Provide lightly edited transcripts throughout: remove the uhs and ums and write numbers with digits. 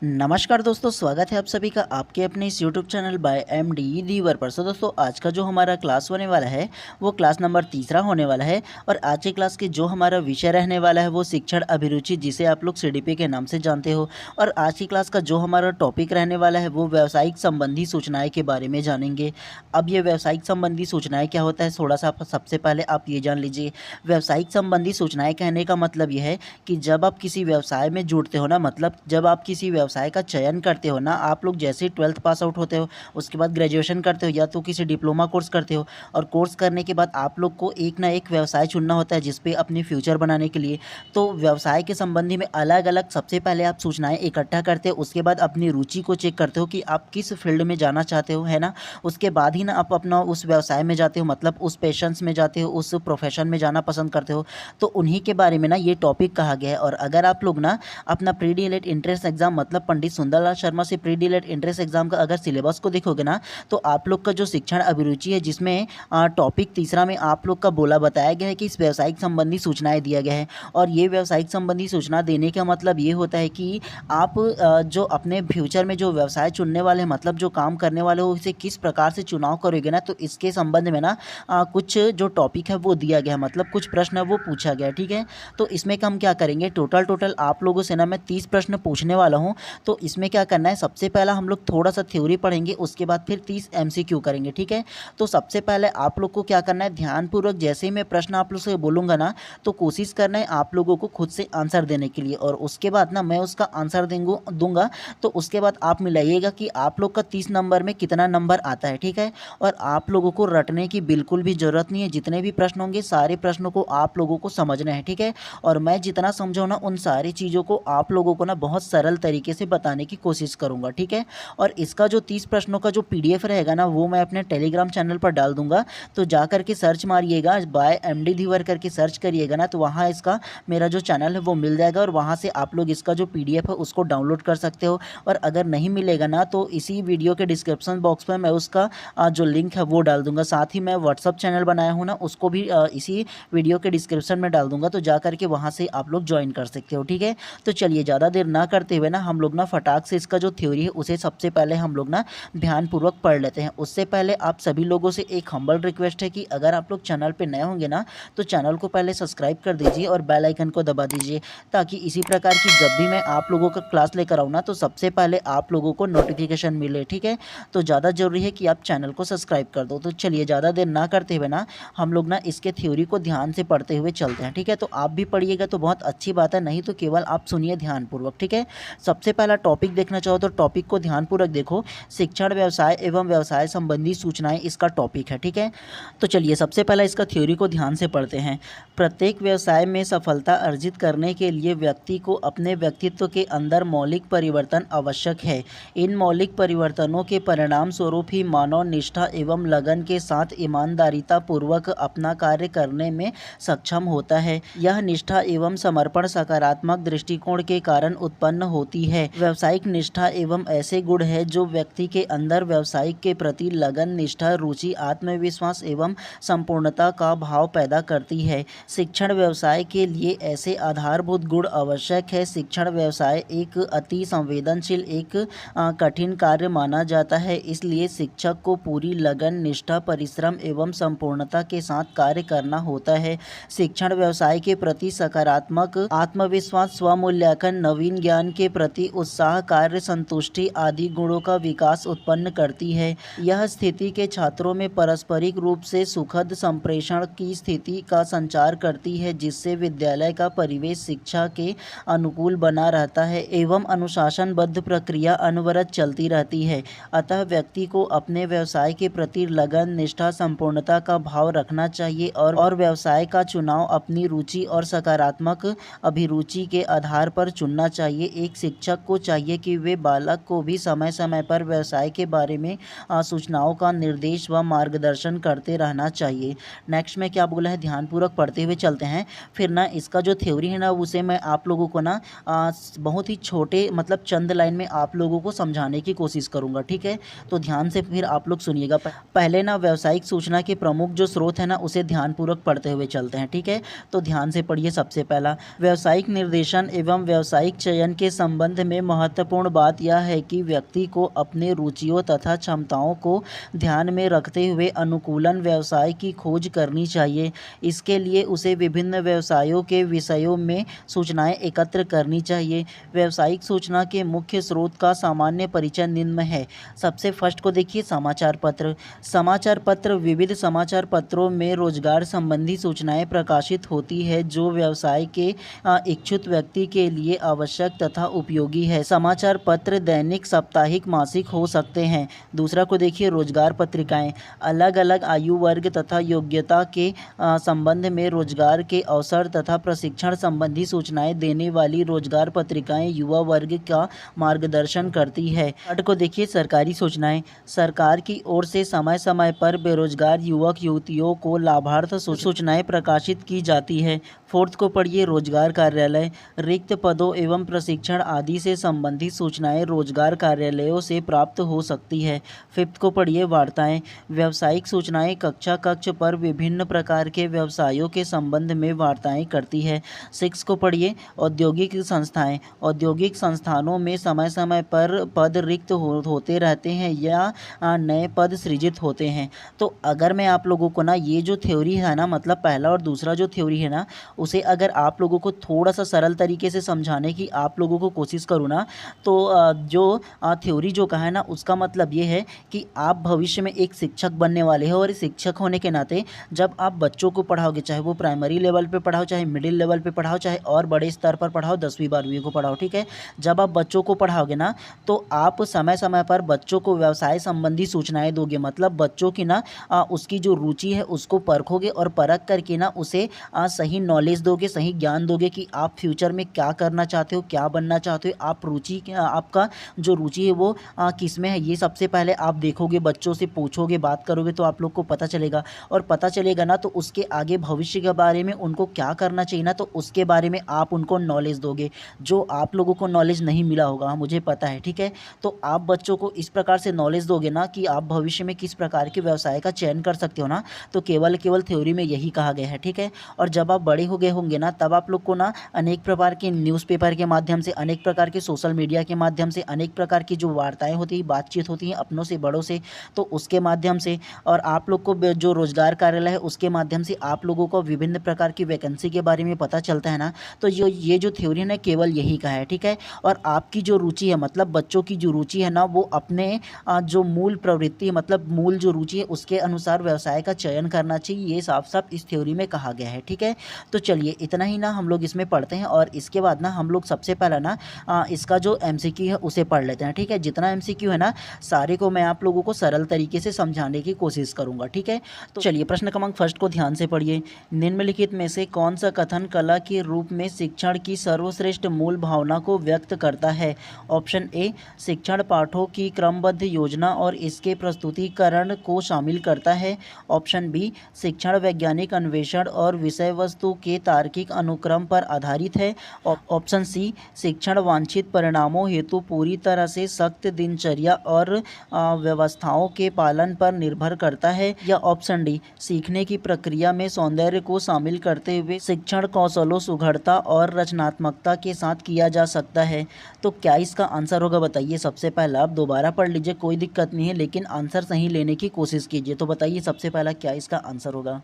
नमस्कार दोस्तों, स्वागत है आप सभी का आपके अपने इस यूट्यूब चैनल बाय एमडी दीवर पर। सो दोस्तों, आज का जो हमारा क्लास होने वाला है वो क्लास नंबर तीसरा होने वाला है। और आज की क्लास के जो हमारा विषय रहने वाला है वो शिक्षण अभिरुचि, जिसे आप लोग सीडीपी के नाम से जानते हो। और आज की क्लास का जो हमारा टॉपिक रहने वाला है वो व्यावसायिक संबंधी सूचनाएँ के बारे में जानेंगे। अब ये व्यावसायिक संबंधी सूचनाएँ क्या होता है, थोड़ा सा सबसे पहले आप ये जान लीजिए। व्यावसायिक संबंधी सूचनाएँ कहने का मतलब ये है कि जब आप किसी व्यवसाय में जुड़ते हो ना, मतलब जब आप किसी व्यवसाय का चयन करते हो ना, आप लोग जैसे ही 12th पास आउट होते हो, उसके बाद ग्रेजुएशन करते हो या तो किसी डिप्लोमा कोर्स करते हो, और कोर्स करने के बाद आप लोग को एक ना एक व्यवसाय चुनना होता है जिस पे अपने फ्यूचर बनाने के लिए। तो व्यवसाय के संबंधी में अलग अलग सबसे पहले आप सूचनाएं इकट्ठा करते हो, उसके बाद अपनी रुचि को चेक करते हो कि आप किस फील्ड में जाना चाहते हो, है ना। उसके बाद ही ना आप अपना उस व्यवसाय में जाते हो, मतलब उस पैशंस में जाते हो, उस प्रोफेशन में जाना पसंद करते हो। तो उन्हीं के बारे में ना ये टॉपिक कहा गया है। और अगर आप लोग ना अपना प्री डीएलएड एंट्रेंस एग्जाम, मतलब पंडित सुंदरलाल शर्मा से प्री डीएलएड एंट्रेंस एग्जाम का अगर सिलेबस को देखोगे ना, तो आप लोग का जो शिक्षण अभिरुचि है, जिसमें टॉपिक तीसरा में आप लोग का बोला बताया गया है कि इस व्यवसायिक संबंधी सूचनाएं दिया गया है। और ये व्यवसायिक संबंधी सूचना देने का मतलब ये होता है कि आप जो अपने फ्यूचर में जो व्यवसाय चुनने वाले हैं, मतलब जो काम करने वाले हो, इसे किस प्रकार से चुनाव करोगे ना, तो इसके संबंध में ना कुछ जो टॉपिक है वो दिया गया है, मतलब कुछ प्रश्न है वो पूछा गया है, ठीक है। तो इसमें हम क्या करेंगे, टोटल आप लोगों से ना मैं 30 प्रश्न पूछने वाला हूँ। तो इसमें क्या करना है, सबसे पहला हम लोग थोड़ा सा थ्योरी पढ़ेंगे, उसके बाद फिर 30 एमसीक्यू करेंगे, ठीक है। तो सबसे पहले आप लोग को क्या करना है, ध्यानपूर्वक जैसे ही मैं प्रश्न आप लोग से बोलूँगा ना, तो कोशिश करना है आप लोगों को खुद से आंसर देने के लिए। और उसके बाद ना मैं उसका आंसर दूंगा, तो उसके बाद आप मिलाइएगा कि आप लोग का 30 नंबर में कितना नंबर आता है, ठीक है। और आप लोगों को रटने की बिल्कुल भी ज़रूरत नहीं है, जितने भी प्रश्न होंगे सारे प्रश्नों को आप लोगों को समझना है, ठीक है। और मैं जितना समझाऊँ ना, उन सारी चीज़ों को आप लोगों को ना बहुत सरल तरीके से बताने की कोशिश करूँगा, ठीक है। और इसका जो 30 प्रश्नों का जो पीडीएफ रहेगा ना, वो मैं अपने टेलीग्राम चैनल पर डाल दूंगा। तो जा करके सर्च मारिएगा, बाय एमडी धीवर करके सर्च करिएगा ना, तो वहाँ इसका मेरा जो चैनल है वो मिल जाएगा। और वहाँ से आप लोग इसका जो पीडीएफ है उसको डाउनलोड कर सकते हो। और अगर नहीं मिलेगा ना, तो इसी वीडियो के डिस्क्रिप्शन बॉक्स में मैं उसका जो लिंक है वो डाल दूंगा। साथ ही मैं व्हाट्सअप चैनल बनाया हूँ ना, उसको भी इसी वीडियो के डिस्क्रिप्शन में डाल दूंगा। तो जा करके वहाँ से आप लोग ज्वाइन कर सकते हो, ठीक है। तो चलिए ज़्यादा देर ना करते हुए ना हम लोग ना फटाक से इसका जो थ्योरी है उसे सबसे पहले हम लोग ना ध्यानपूर्वक पढ़ लेते हैं। उससे पहले आप सभी लोगों से एक हम्बल रिक्वेस्ट है कि अगर आप लोग चैनल पे नए होंगे ना, तो चैनल को पहले सब्सक्राइब कर दीजिए और बेल आइकन को दबा दीजिए, ताकि इसी प्रकार की जब भी मैं आप लोगों का क्लास लेकर आऊँ ना, तो सबसे पहले आप लोगों को नोटिफिकेशन मिले, ठीक है। तो ज़्यादा ज़रूरी है कि आप चैनल को सब्सक्राइब कर दो। तो चलिए ज़्यादा देर ना करते हुए ना हम लोग ना इसके थ्योरी को ध्यान से पढ़ते हुए चलते हैं, ठीक है। तो आप भी पढ़िएगा तो बहुत अच्छी बात है, नहीं तो केवल आप सुनिए ध्यानपूर्वक, ठीक है। सबसे पहला टॉपिक देखना चाहो तो टॉपिक को ध्यानपूर्वक देखो, शिक्षण व्यवसाय एवं व्यवसाय संबंधी सूचनाएं इसका टॉपिक है, ठीक है। तो चलिए सबसे पहला इसका थ्योरी को ध्यान से पढ़ते हैं। प्रत्येक व्यवसाय में सफलता अर्जित करने के लिए व्यक्ति को अपने व्यक्तित्व के अंदर मौलिक परिवर्तन आवश्यक है। इन मौलिक परिवर्तनों के परिणाम स्वरूप ही मानव निष्ठा एवं लगन के साथ ईमानदारीता पूर्वक अपना कार्य करने में सक्षम होता है। यह निष्ठा एवं समर्पण सकारात्मक दृष्टिकोण के कारण उत्पन्न होती है। व्यावसायिक निष्ठा एवं ऐसे गुण है जो व्यक्ति के अंदर व्यवसायिक के प्रति लगन, निष्ठा, रुचि, आत्मविश्वास एवं संपूर्णता का भाव पैदा करती है। शिक्षण व्यवसाय के लिए ऐसे आधारभूत गुण आवश्यक है। शिक्षण व्यवसाय एक अति संवेदनशील, एक कठिन कार्य माना जाता है, इसलिए शिक्षक को पूरी लगन, निष्ठा, परिश्रम एवं संपूर्णता के साथ कार्य करना होता है। शिक्षण व्यवसाय के प्रति सकारात्मक आत्मविश्वास, स्वमूल्यांकन, नवीन ज्ञान के प्रति उत्साह, कार्य संतुष्टि आदि गुणों का विकास उत्पन्न करती है। यह स्थिति के छात्रों में पारस्परिक रूप से सुखद संप्रेषण की स्थिति का संचार करती है, जिससे विद्यालय का परिवेश शिक्षा के अनुकूल बना रहता है एवं अनुशासनबद्ध प्रक्रिया अनवरत चलती रहती है। अतः व्यक्ति को अपने व्यवसाय के प्रति लगन, निष्ठा, संपूर्णता का भाव रखना चाहिए और व्यवसाय का चुनाव अपनी रुचि और सकारात्मक अभिरुचि के आधार पर चुनना चाहिए। एक शिक्षक को चाहिए कि वे बालक को भी समय समय पर व्यवसाय के बारे में सूचनाओं का निर्देश व मार्गदर्शन करते रहना चाहिए। नेक्स्ट में क्या बोला है, ध्यानपूर्वक पढ़ते हुए चलते हैं। फिर ना इसका जो थ्योरी है ना, उसे मैं आप लोगों को ना बहुत ही छोटे, मतलब चंद लाइन में आप लोगों को समझाने की कोशिश करूंगा, ठीक है। तो ध्यान से फिर आप लोग सुनिएगा। पहले ना व्यावसायिक सूचना के प्रमुख जो स्रोत है ना, उसे ध्यानपूर्वक पढ़ते हुए चलते हैं, ठीक है। तो ध्यान से पढ़िए। सबसे पहला, व्यावसायिक निर्देशन एवं व्यावसायिक चयन के संबंध में महत्वपूर्ण बात यह है कि व्यक्ति को अपने रुचियों तथा क्षमताओं को ध्यान में रखते हुए अनुकूलन व्यवसाय की खोज करनी चाहिए। इसके लिए उसे विभिन्न व्यवसायों के विषयों में सूचनाएं एकत्र करनी चाहिए। व्यावसायिक सूचना के मुख्य स्रोत का सामान्य परिचय निम्न में है। सबसे फर्स्ट को देखिए, समाचार पत्र। समाचार पत्र विविध समाचार पत्रों में रोजगार संबंधी सूचनाएं प्रकाशित होती है जो व्यवसाय के इच्छुक व्यक्ति के लिए आवश्यक तथा उपयोगी है। समाचार पत्र दैनिक, साप्ताहिक, मासिक हो सकते हैं। दूसरा को देखिए, रोजगार पत्रिकाएं। अलग अलग आयु वर्ग तथा योग्यता के संबंध में रोजगार के अवसर तथा प्रशिक्षण संबंधी सूचनाएं देने वाली रोजगार पत्रिकाएं युवा वर्ग का मार्गदर्शन करती है। थर्ड को देखिए, सरकारी सूचनाएं। सरकार की ओर से समय समय पर बेरोजगार युवक युवतियों को लाभार्थ सूचनाएं प्रकाशित की जाती है। फोर्थ को पढ़िए, रोजगार कार्यालय। रिक्त पदों एवं प्रशिक्षण आदि से संबंधित सूचनाएं रोजगार कार्यालयों से प्राप्त हो सकती है। फिफ्थ को पढ़िए, वार्ताएं। व्यावसायिक सूचनाएं कक्षा कक्ष पर विभिन्न प्रकार के व्यवसायों के संबंध में वार्ताएं करती है। सिक्स को पढ़िए, औद्योगिक संस्थाएं। औद्योगिक संस्थानों में समय समय पर पद रिक्त होते रहते हैं या नए पद सृजित होते हैं। तो अगर मैं आप लोगों को ना ये जो थ्योरी है ना, मतलब पहला और दूसरा जो थ्योरी है ना, उसे अगर आप लोगों को थोड़ा सा सरल तरीके से समझाने की आप लोगों को कोशिश करूँ ना, तो जो थ्योरी जो कहा है ना, उसका मतलब ये है कि आप भविष्य में एक शिक्षक बनने वाले हो और शिक्षक होने के नाते जब आप बच्चों को पढ़ाओगे, चाहे वो प्राइमरी लेवल पे पढ़ाओ, चाहे मिडिल लेवल पे पढ़ाओ, चाहे और बड़े स्तर पर पढ़ाओ, 10वीं 12वीं को पढ़ाओ, ठीक है। जब आप बच्चों को पढ़ाओगे ना, तो आप समय समय पर बच्चों को व्यवसाय संबंधी सूचनाएं दोगे। मतलब बच्चों की ना उसकी जो रुचि है उसको परखोगे और परख करके ना उसे सही नॉलेज दोगे, सही ज्ञान दोगे कि आप फ्यूचर में क्या करना चाहते हो, क्या बनना चाहते हो, आप आपका जो रुचि है वो किस में है, ये सबसे पहले आप देखोगे, बच्चों से पूछोगे, बात करोगे, तो आप लोग को पता चलेगा। और पता चलेगा ना, तो उसके आगे भविष्य के बारे में उनको क्या करना चाहिए ना, तो उसके बारे में आप उनको नॉलेज दोगे, जो आप लोगों को नॉलेज नहीं मिला होगा, मुझे पता है, ठीक है। तो आप बच्चों को इस प्रकार से नॉलेज दोगे ना कि आप भविष्य में किस प्रकार के व्यवसाय का चयन कर सकते हो ना, तो केवल थ्योरी में यही कहा गया है, ठीक है। और जब आप बड़े हो गए होंगे ना, तब आप लोग को ना अनेक प्रकार के न्यूज़पेपर के माध्यम से, अनेक प्रकार के सोशल मीडिया के माध्यम से, अनेक प्रकार की जो वार्ताएं होती हैं, बातचीत होती हैं अपनों से बड़ों से, तो उसके माध्यम से, और आप लोग को जो रोजगार कार्यालय है उसके माध्यम से आप लोगों को विभिन्न प्रकार की वैकेंसी के बारे में पता चलता है ना। तो ये जो थ्योरी है ना, केवल यही का है, ठीक है। और आपकी जो रुचि है, मतलब बच्चों की जो रुचि है ना, वो अपने जो मूल प्रवृत्ति है, मतलब मूल जो रुचि है उसके अनुसार व्यवसाय का चयन करना चाहिए, ये साफ साफ इस थ्योरी में कहा गया है, ठीक है। तो चलिए इतना ही ना हम लोग इसमें पढ़ते हैं, और इसके बाद ना हम लोग सबसे पहला ना इसका जो एमसीक्यू है उसे पढ़ लेते हैं, ठीक है। जितना एमसीक्यू है ना, सारे को मैं आप लोगों को सरल तरीके से समझाने की कोशिश करूंगा, ठीक है। तो चलिए प्रश्न क्रमांक फर्स्ट को ध्यान से पढ़िए। निम्नलिखित में से कौन सा कथन कला के रूप में शिक्षण की सर्वश्रेष्ठ मूल भावना को व्यक्त करता है? ऑप्शन ए, शिक्षण पाठों की क्रमबद्ध योजना और इसके प्रस्तुतिकरण को शामिल करता है। ऑप्शन बी, शिक्षण वैज्ञानिक अन्वेषण और विषय वस्तु के तार्किक अनुक्रम पर आधारित है। ऑप्शन सी, शिक्षण वांछित परिणामों हेतु पूरी तरह से सख्त दिनचर्या और व्यवस्थाओं के पालन पर निर्भर करता है। या ऑप्शन डी, सीखने की प्रक्रिया में सौंदर्य को शामिल करते हुए शिक्षण कौशलों, सुघड़ता और रचनात्मकता के साथ किया जा सकता है। तो क्या इसका आंसर होगा, बताइए। सबसे पहला आप दोबारा पढ़ लीजिए, कोई दिक्कत नहीं है, लेकिन आंसर सही लेने की कोशिश कीजिए। तो बताइए सबसे पहला क्या इसका आंसर होगा।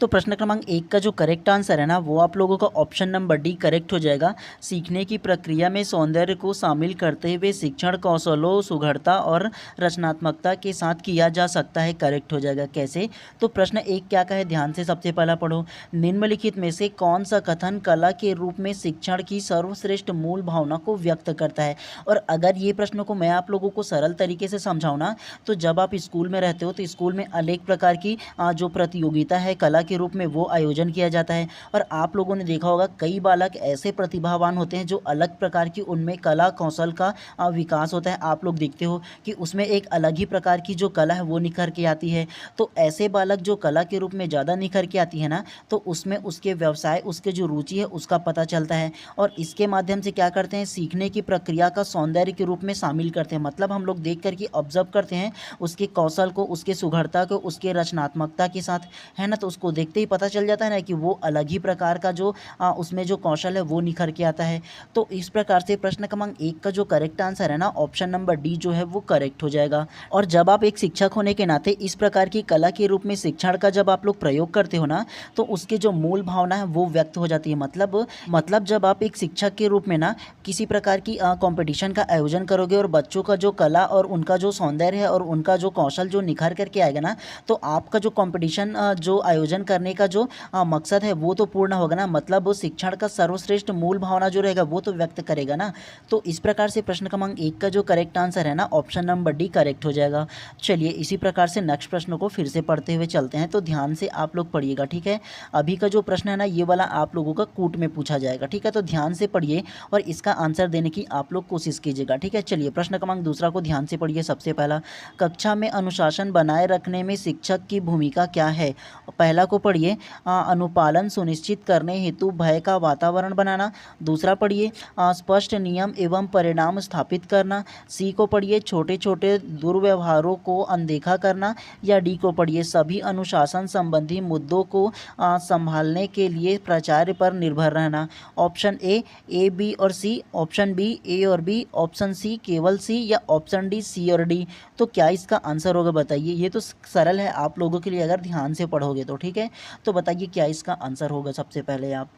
तो प्रश्न क्रमांक 1 का जो करेक्ट आंसर है ना, वो आप लोगों का ऑप्शन नंबर डी करेक्ट हो जाएगा। सीखने की प्रक्रिया में सौंदर्य को शामिल करते हुए शिक्षण कौशलों, सुघड़ता और रचनात्मकता के साथ किया जा सकता है, करेक्ट हो जाएगा। कैसे? तो प्रश्न 1 क्या कहे, ध्यान से सबसे पहला पढ़ो। निम्नलिखित में से कौन सा कथन कला के रूप में शिक्षण की सर्वश्रेष्ठ मूल भावना को व्यक्त करता है? और अगर ये प्रश्न को मैं आप लोगों को सरल तरीके से समझाऊँ ना, तो जब आप स्कूल में रहते हो तो स्कूल में अनेक प्रकार की जो प्रतियोगिता है कला के रूप में, वो आयोजन किया जाता है। और आप लोगों ने देखा होगा कई बालक ऐसे प्रतिभावान होते हैं जो अलग प्रकार की उनमें कला कौशल का विकास होता है। आप लोग देखते हो कि उसमें एक अलग ही प्रकार की जो कला है वो निखर के आती है। तो ऐसे बालक जो कला के रूप में ज़्यादा निखर के आती है ना, तो उसमें उसके व्यवसाय, उसके जो रुचि है उसका पता चलता है। और इसके माध्यम से क्या करते हैं, सीखने की प्रक्रिया का सौंदर्य के रूप में शामिल करते हैं। मतलब हम लोग देख करके ऑब्जर्व करते हैं उसके कौशल को, उसके सुघड़ता को, उसके रचनात्मकता के साथ, है ना। तो उसको देखते ही पता चल जाता है ना कि वो अलग ही प्रकार का जो उसमें जो कौशल है वो निखर के आता है। तो इस प्रकार से प्रश्न क्रमांक 1 का जो करेक्ट आंसर है ना ऑप्शन नंबर डी जो है वो करेक्ट हो जाएगा। और जब आप एक शिक्षक होने के नाते इस प्रकार की कला के रूप में शिक्षण का जब आप लोग प्रयोग करते हो ना, तो उसकी जो मूल भावना है वो व्यक्त हो जाती है। मतलब जब आप एक शिक्षक के रूप में ना किसी प्रकार की कंपटीशन का आयोजन करोगे और बच्चों का जो कला और उनका जो सौंदर्य है और उनका जो कौशल जो निखर करके आएगा ना, तो आपका जो कंपटीशन जो आयोजन करने का जो मकसद है वो तो पूर्ण होगा ना, मतलब वो शिक्षण का सर्वश्रेष्ठ मूल भावना जो रहेगा वो तो व्यक्त करेगा ना। तो इस प्रकार से प्रश्न क्रमांक 1 का जो करेक्ट आंसर है ना ऑप्शन नंबर डी करेक्ट हो जाएगा। चलिए इसी प्रकार से नेक्स्ट प्रश्न को फिर से पढ़ते हुए चलते हैं, तो ध्यान से आप लोग पढ़िएगा, ठीक है। अभी का जो प्रश्न है ना ये वाला आप लोगों का कूट में पूछा जाएगा, ठीक है। तो ध्यान से पढ़िए और इसका आंसर देने की आप लोग कोशिश कीजिएगा, ठीक है। चलिए प्रश्न क्रमांक दूसरा को ध्यान से पढ़िए। सबसे पहला, कक्षा में अनुशासन बनाए रखने में शिक्षक की भूमिका क्या है? पहला को पढ़िए, अनुपालन सुनिश्चित करने हेतु भय का वातावरण बनाना। दूसरा पढ़िए, स्पष्ट नियम एवं परिणाम स्थापित करना। सी को पढ़िए, छोटे छोटे दुर्व्यवहारों को अनदेखा करना। या डी को पढ़िए, सभी अनुशासन संबंधी मुद्दों को संभालने के लिए प्राचार्य पर निर्भर रहना। ऑप्शन ए बी और सी, ऑप्शन बी ए और बी, ऑप्शन सी केवल सी, या ऑप्शन डी सी और डी। तो क्या इसका आंसर होगा बताइए। ये तो सरल है आप लोगों के लिए अगर ध्यान से पढ़ोगे तो, ठीक है। तो बताइए क्या इसका आंसर होगा सबसे पहले आप।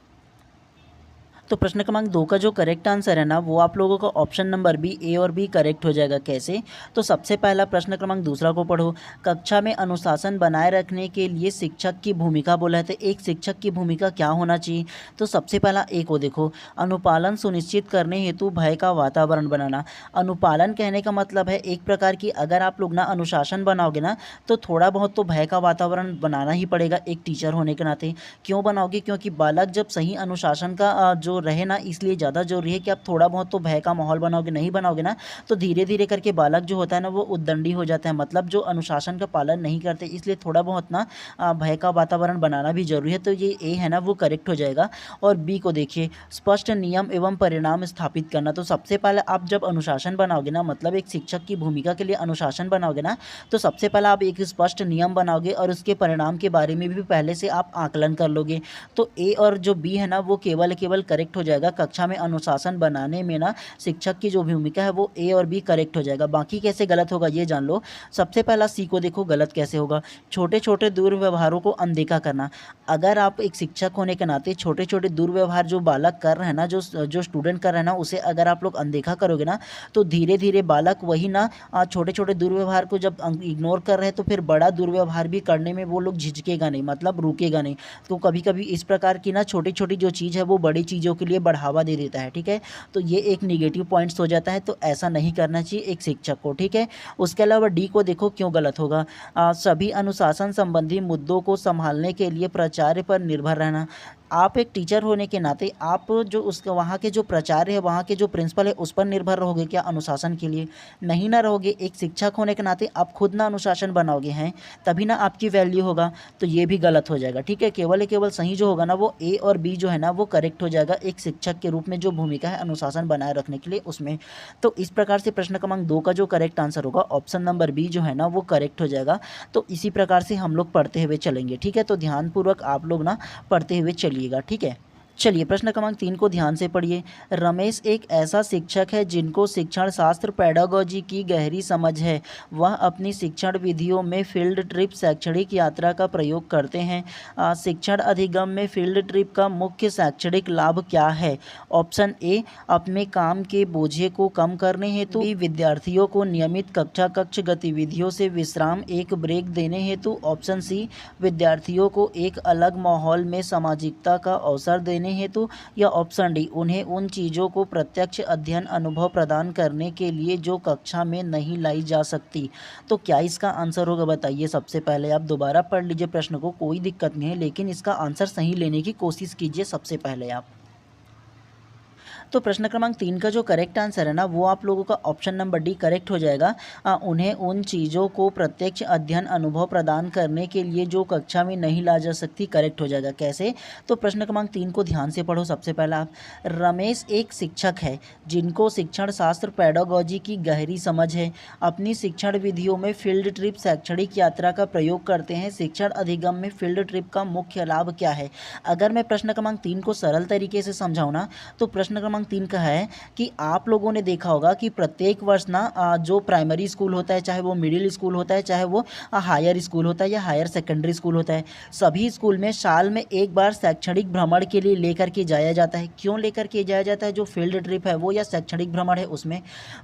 तो प्रश्न क्रमांक 2 का जो करेक्ट आंसर है ना वो आप लोगों का ऑप्शन नंबर बी ए और बी करेक्ट हो जाएगा। कैसे? तो सबसे पहला प्रश्न क्रमांक दूसरा को पढ़ो, कक्षा में अनुशासन बनाए रखने के लिए शिक्षक की भूमिका बोला है, तो एक शिक्षक की भूमिका क्या होना चाहिए? तो सबसे पहला ए को देखो, अनुपालन सुनिश्चित करने हेतु भय का वातावरण बनाना। अनुपालन कहने का मतलब है एक प्रकार की अगर आप लोग ना अनुशासन बनाओगे ना तो थोड़ा बहुत तो भय का वातावरण बनाना ही पड़ेगा एक टीचर होने के नाते। क्यों बनाओगे? क्योंकि बालक जब सही अनुशासन का जो रहे ना, इसलिए ज़्यादा ज़रूरी है कि आप थोड़ा बहुत तो भय का माहौल बनाओगे। नहीं बनाओगे ना तो धीरे धीरे करके बालक जो होता है ना वो उद्दंडी हो जाता है, मतलब जो अनुशासन का पालन नहीं करते। इसलिए थोड़ा बहुत ना भय का वातावरण बनाना भी जरूरी है। तो ये ए है ना वो करेक्ट हो जाएगा। और बी को देखिए, स्पष्ट नियम एवं परिणाम स्थापित करना। तो सबसे पहले आप जब अनुशासन बनाओगे ना, मतलब एक शिक्षक की भूमिका के लिए अनुशासन बनाओगे ना, तो सबसे पहले आप एक स्पष्ट नियम बनाओगे और उसके परिणाम के बारे में भी पहले से आप आकलन कर लोगे। तो ए और जो बी है ना वो केवल करेक्ट हो जाएगा। कक्षा में अनुशासन बनाने में ना शिक्षक की जो भूमिका है वो ए और बी करेक्ट हो जाएगा। बाकी कैसे गलत होगा ये जान लो। सबसे पहला सी को देखो, गलत कैसे होगा? छोटे छोटे दुर्व्यवहारों को अनदेखा करना। अगर आप एक शिक्षक होने के नाते छोटे छोटे दुर्व्यवहार जो बालक कर रहे हैं ना, जो स्टूडेंट कर रहे हैं ना, उसे अगर आप लोग अनदेखा करोगे ना तो धीरे धीरे बालक वही ना छोटे छोटे दुर्व्यवहार को जब इग्नोर कर रहे हैं तो फिर बड़ा दुर्व्यवहार भी करने में वो लोग झिझकेगा नहीं, मतलब रुकेगा नहीं। तो कभी कभी इस प्रकार की ना छोटी छोटी जो चीज़ है वो बड़ी चीज़ों के लिए बढ़ावा दे देता है, ठीक है। तो ये एक निगेटिव पॉइंट्स हो जाता है, तो ऐसा नहीं करना चाहिए एक शिक्षक को, ठीक है। उसके अलावा डी को देखो क्यों गलत होगा। सभी अनुशासन संबंधी मुद्दों को संभालने के लिए प्राचार्य पर निर्भर रहना। आप एक टीचर होने के नाते आप जो उसके वहाँ के जो प्राचार्य है, वहाँ के जो प्रिंसिपल है, उस पर निर्भर रहोगे क्या अनुशासन के लिए? नहीं ना रहोगे। एक शिक्षक होने के नाते आप खुद ना अनुशासन बनाओगे हैं, तभी ना आपकी वैल्यू होगा। तो ये भी गलत हो जाएगा, ठीक है। केवल सही जो होगा ना वो ए और बी जो है ना वो करेक्ट हो जाएगा, एक शिक्षक के रूप में जो भूमिका है अनुशासन बनाए रखने के लिए उसमें। तो इस प्रकार से प्रश्न क्रमांक 2 का जो करेक्ट आंसर होगा ऑप्शन नंबर बी जो है ना वो करेक्ट हो जाएगा। तो इसी प्रकार से हम लोग पढ़ते हुए चलेंगे, ठीक है। तो ध्यानपूर्वक आप लोग ना पढ़ते हुए चलिएगा, ठीक है। चलिए प्रश्न क्रमांक 3 को ध्यान से पढ़िए। रमेश एक ऐसा शिक्षक है जिनको शिक्षण शास्त्र पेडागोजी की गहरी समझ है। वह अपनी शिक्षण विधियों में फील्ड ट्रिप शैक्षणिक यात्रा का प्रयोग करते हैं। शिक्षण अधिगम में फील्ड ट्रिप का मुख्य शैक्षणिक लाभ क्या है? ऑप्शन ए, अपने काम के बोझे को कम करने हेतु। विद्यार्थियों को नियमित कक्ष गतिविधियों से विश्राम एक ब्रेक देने हेतु। ऑप्शन सी, विद्यार्थियों को एक अलग माहौल में सामाजिकता का अवसर देने हेतु। या ऑप्शन डी, उन्हें उन चीज़ों को प्रत्यक्ष अध्ययन अनुभव प्रदान करने के लिए जो कक्षा में नहीं लाई जा सकती। तो क्या इसका आंसर होगा बताइए। सबसे पहले आप दोबारा पढ़ लीजिए प्रश्न को, कोई दिक्कत नहीं है, लेकिन इसका आंसर सही लेने की कोशिश कीजिए सबसे पहले आप। तो प्रश्न क्रमांक 3 का जो करेक्ट आंसर है ना वो आप लोगों का ऑप्शन नंबर डी करेक्ट हो जाएगा। उन्हें उन चीज़ों को प्रत्यक्ष अध्ययन अनुभव प्रदान करने के लिए जो कक्षा में नहीं ला जा सकती, करेक्ट हो जाएगा। कैसे? तो प्रश्न क्रमांक 3 को ध्यान से पढ़ो। सबसे पहला आप, रमेश एक शिक्षक है जिनको शिक्षण शास्त्र पेडागोजी की गहरी समझ है। अपनी शिक्षण विधियों में फील्ड ट्रिप शैक्षणिक यात्रा का प्रयोग करते हैं। शिक्षण अधिगम में फील्ड ट्रिप का मुख्य लाभ क्या है? अगर मैं प्रश्न क्रमांक 3 को सरल तरीके से समझाऊँ ना, तो प्रश्न क्रमांक 3 का है कि आप लोगों ने देखा होगा कि प्रत्येक वर्ष ना जो प्राइमरी स्कूल होता है, चाहे वो मिडिल स्कूल होता है, चाहे वो हायर स्कूल होता है या हायर सेकेंडरी स्कूल होता है, सभी स्कूल में साल में एक बार शैक्षणिक भ्रमण के लिए लेकर के जाया जाता है। क्यों लेकर के जाया जाता है? जो फील्ड ट्रिप है वो या शैक्षणिक भ्रमण है उसमें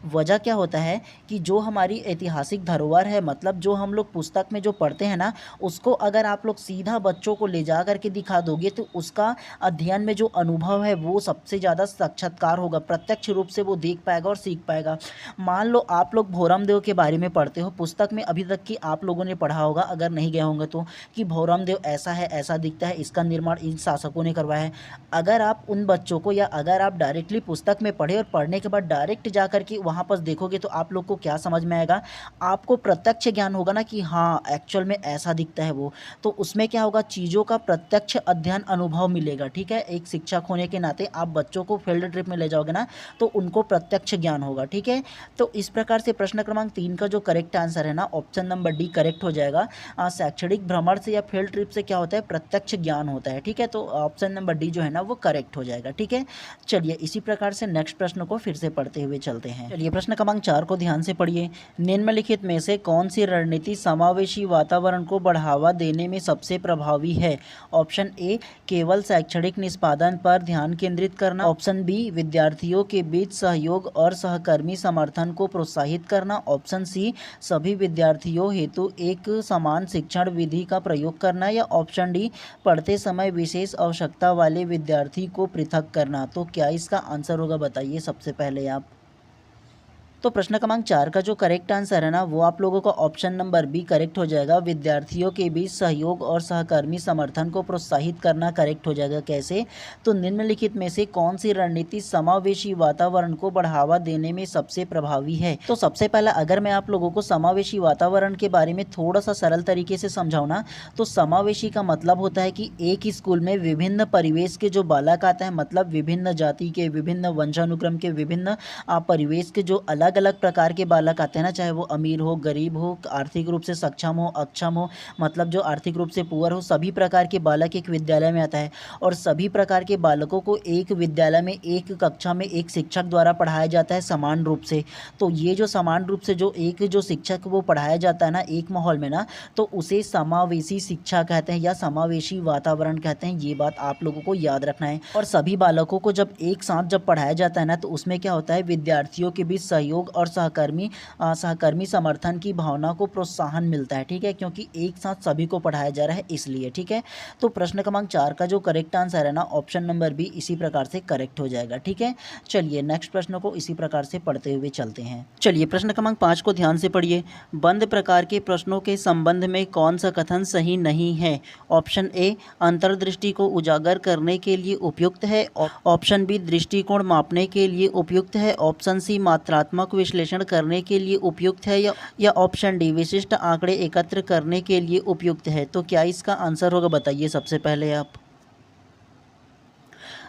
वजह क्या होता है कि जो हमारी ऐतिहासिक धरोहर है, मतलब जो हम लोग पुस्तक में जो पढ़ते हैं ना, उसको अगर आप लोग सीधा बच्चों को ले जा करके दिखा दोगे तो उसका अध्ययन में जो अनुभव है वो सबसे ज़्यादा साक्षात्कार होगा, प्रत्यक्ष रूप से वो देख पाएगा और सीख पाएगा। मान लो आप लोग भोरमदेव के बारे में पढ़ते हो, पुस्तक में अभी तक की आप लोगों ने पढ़ा होगा, अगर नहीं गए होंगे तो, कि भोरमदेव ऐसा है, ऐसा दिखता है, इसका निर्माण इन शासकों ने करवाया है। अगर आप उन बच्चों को या अगर आप डायरेक्टली पुस्तक में पढ़े और पढ़ने के बाद डायरेक्ट जा करके वहाँ पर देखोगे तो आप लोग को क्या समझ में आएगा? आपको प्रत्यक्ष ज्ञान होगा ना कि हाँ एक्चुअल में ऐसा दिखता है वो। तो उसमें क्या होगा? चीज़ों का प्रत्यक्ष अध्ययन अनुभव मिलेगा। ठीक है, एक शिक्षक होने के नाते आप बच्चों को फील्ड ट्रिप में ले जाओगे ना तो उनको प्रत्यक्ष ज्ञान होगा। ठीक है, तो इस प्रकार से प्रश्न क्रमांक 3 का जो करेक्ट आंसर है ना ऑप्शन नंबर डी करेक्ट हो जाएगा। शैक्षणिक भ्रमण से या फील्ड ट्रिप से क्या होता है? प्रत्यक्ष ज्ञान होता है। ठीक है, तो ऑप्शन नंबर डी जो है ना वो करेक्ट हो जाएगा। ठीक है, चलिए इसी प्रकार से नेक्स्ट प्रश्न को फिर से पढ़ते हुए चलते हैं। चलिए प्रश्न क्रमांक 4 को ध्यान से पढ़िए। निम्नलिखित में से कौन सी रणनीति समावेशी वातावरण को बढ़ावा देने में सबसे प्रभावी है? ऑप्शन ए, केवल शैक्षणिक निष्पादन पर ध्यान केंद्रित करना। ऑप्शन बी, विद्यार्थियों के बीच सहयोग और सहकर्मी समर्थन को प्रोत्साहित करना। ऑप्शन सी, सभी विद्यार्थियों हेतु एक समान शिक्षण विधि का प्रयोग करना। या ऑप्शन डी, पढ़ते समय विशेष आवश्यकता वाले विद्यार्थी को पृथक करना। तो क्या इसका आंसर होगा बताइए सबसे पहले आप। तो प्रश्न क्रमांक 4 का जो करेक्ट आंसर है ना वो आप लोगों का ऑप्शन नंबर बी करेक्ट हो जाएगा। विद्यार्थियों के बीच सहयोग और सहकर्मी समर्थन को प्रोत्साहित करना करेक्ट हो जाएगा। कैसे? तो निम्नलिखित में से कौन सी रणनीति समावेशी वातावरण को बढ़ावा देने में सबसे प्रभावी है? तो सबसे पहला अगर मैं आप लोगों को समावेशी वातावरण के बारे में थोड़ा सा सरल तरीके से समझाऊँ ना, तो समावेशी का मतलब होता है कि एक स्कूल में विभिन्न परिवेश के जो बालक आते हैं, मतलब विभिन्न जाति के, विभिन्न वंशानुक्रम के, विभिन्न परिवेश के जो अलग अलग प्रकार के बालक आते हैं ना, चाहे वो अमीर हो, गरीब हो, आर्थिक रूप से सक्षम हो, अक्षम हो, मतलब जो आर्थिक रूप से पुअर हो, सभी प्रकार के बालक एक विद्यालय में आता है और सभी प्रकार के बालकों को एक विद्यालय में एक कक्षा में एक शिक्षक द्वारा पढ़ाया जाता है समान रूप से। तो ये जो समान रूप से जो एक जो शिक्षक वो पढ़ाया जाता है ना एक माहौल में ना, तो उसे समावेशी शिक्षा कहते हैं या समावेशी वातावरण कहते हैं। ये बात आप लोगों को याद रखना है। और सभी बालकों को जब एक साथ जब पढ़ाया जाता है ना तो उसमें क्या होता है? विद्यार्थियों के बीच सहयोग और सहकर्मी समर्थन की भावना को प्रोत्साहन मिलता है। ठीक है, क्योंकि एक साथ सभी को पढ़ाया जा रहा है इसलिए। ठीक है, तो प्रश्न क्रमांक 4 का जो करेक्ट आंसर है ना ऑप्शन नंबर बी इसी प्रकार से करेक्ट हो जाएगा। ठीक है, चलिए नेक्स्ट प्रश्न को इसी प्रकार से पढ़ते हुए चलते हैं। चलिए प्रश्न क्रमांक 5 को ध्यान से पढ़िए। बंद प्रकार के प्रश्नों के संबंध में कौन सा कथन सही नहीं है? ऑप्शन ए, अंतर्दृष्टि को उजागर करने के लिए उपयुक्त है। ऑप्शन बी, दृष्टिकोण मापने के लिए उपयुक्त है। ऑप्शन सी, मात्रात्मक विश्लेषण करने के लिए उपयुक्त है। या ऑप्शन डी, विशिष्ट आंकड़े एकत्र करने के लिए उपयुक्त है। तो क्या इसका आंसर होगा बताइए सबसे पहले आप।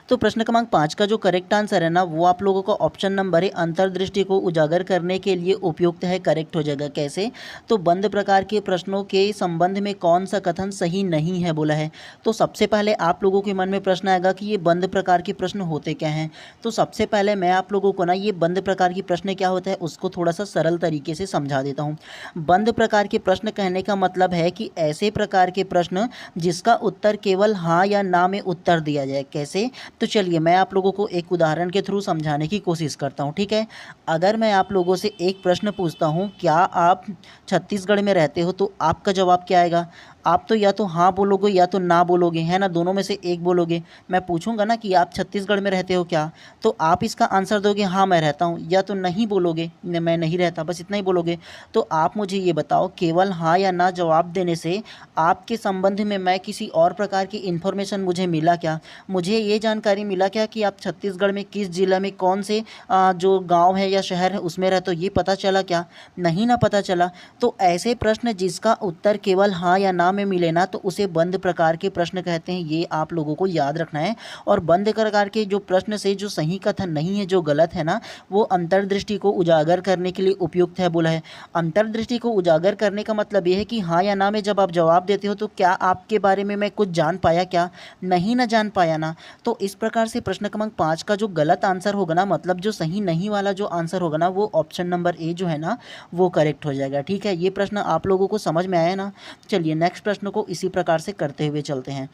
तो प्रश्न क्रमांक 5 का जो करेक्ट आंसर है ना वो आप लोगों का ऑप्शन नंबर है, अंतर्दृष्टि को उजागर करने के लिए उपयुक्त है, करेक्ट हो जाएगा। कैसे? तो बंद प्रकार के प्रश्नों के संबंध में कौन सा कथन सही नहीं है बोला है। तो सबसे पहले आप लोगों के मन में प्रश्न आएगा कि ये बंद प्रकार के प्रश्न होते क्या हैं। तो सबसे पहले मैं आप लोगों को ना ये बंद प्रकार के प्रश्न क्या होता है उसको थोड़ा सा सरल तरीके से समझा देता हूँ। बंद प्रकार के प्रश्न कहने का मतलब है कि ऐसे प्रकार के प्रश्न जिसका उत्तर केवल हाँ या ना में उत्तर दिया जाए। कैसे? तो चलिए मैं आप लोगों को एक उदाहरण के थ्रू समझाने की कोशिश करता हूँ। ठीक है, अगर मैं आप लोगों से एक प्रश्न पूछता हूँ, क्या आप छत्तीसगढ़ में रहते हो, तो आपका जवाब क्या आएगा? आप तो या तो हाँ बोलोगे या तो ना बोलोगे, है ना, दोनों में से एक बोलोगे। मैं पूछूंगा ना कि आप छत्तीसगढ़ में रहते हो क्या, तो आप इसका आंसर दोगे हाँ मैं रहता हूँ, या तो नहीं बोलोगे मैं नहीं रहता, बस इतना ही बोलोगे। तो आप मुझे ये बताओ, केवल हाँ या ना जवाब देने से आपके संबंध में मैं किसी और प्रकार की इन्फॉर्मेशन मुझे मिला क्या, मुझे ये जानकारी मिला क्या कि आप छत्तीसगढ़ में किस जिला में कौन से जो गांव है या शहर है उसमें रहते हो, ये पता चला क्या, नहीं ना पता चला। तो ऐसे प्रश्न जिसका उत्तर केवल हाँ या ना में मिले ना, तो उसे बंद प्रकार के प्रश्न कहते हैं, ये आप लोगों को याद रखना है। और बंद प्रकार के जो प्रश्न से जो सही कथन नहीं है, जो गलत है ना, वो अंतर्दृष्टि को उजागर करने के लिए उपयुक्त है बोला है। अंतर्दृष्टि को उजागर करने का मतलब ये है कि हाँ या ना में जब आप जवाब देते हो तो क्या आपके बारे में मैं कुछ जान पाया क्या, नहीं ना जान पाया ना। तो इस प्रकार से प्रश्न क्रमांक 5 का जो गलत आंसर होगा ना, मतलब जो सही नहीं वाला जो आंसर होगा ना, वो ऑप्शन नंबर ए जो है ना वो करेक्ट हो जाएगा। ठीक है, ये प्रश्न आप लोगों को समझ में आया ना। चलिए नेक्स्ट प्रश्न को इसी प्रकार से करते हुए चलते हैं।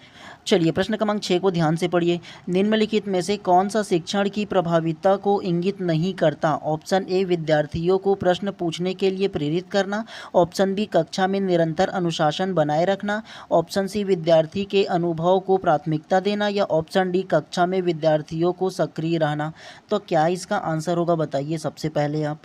चलिए प्रश्न क्रमांक 6 को ध्यान से पढ़िए। निम्नलिखित में से कौन सा शिक्षण की प्रभाविता को इंगित नहीं करता। ऑप्शन ए विद्यार्थियों को प्रश्न पूछने के लिए प्रेरित करना, ऑप्शन बी कक्षा में निरंतर अनुशासन बनाए रखना, ऑप्शन सी विद्यार्थी के अनुभव को प्राथमिकता देना, या ऑप्शन डी कक्षा में विद्यार्थियों को सक्रिय रहना। तो क्या इसका आंसर होगा बताइए सबसे पहले आप।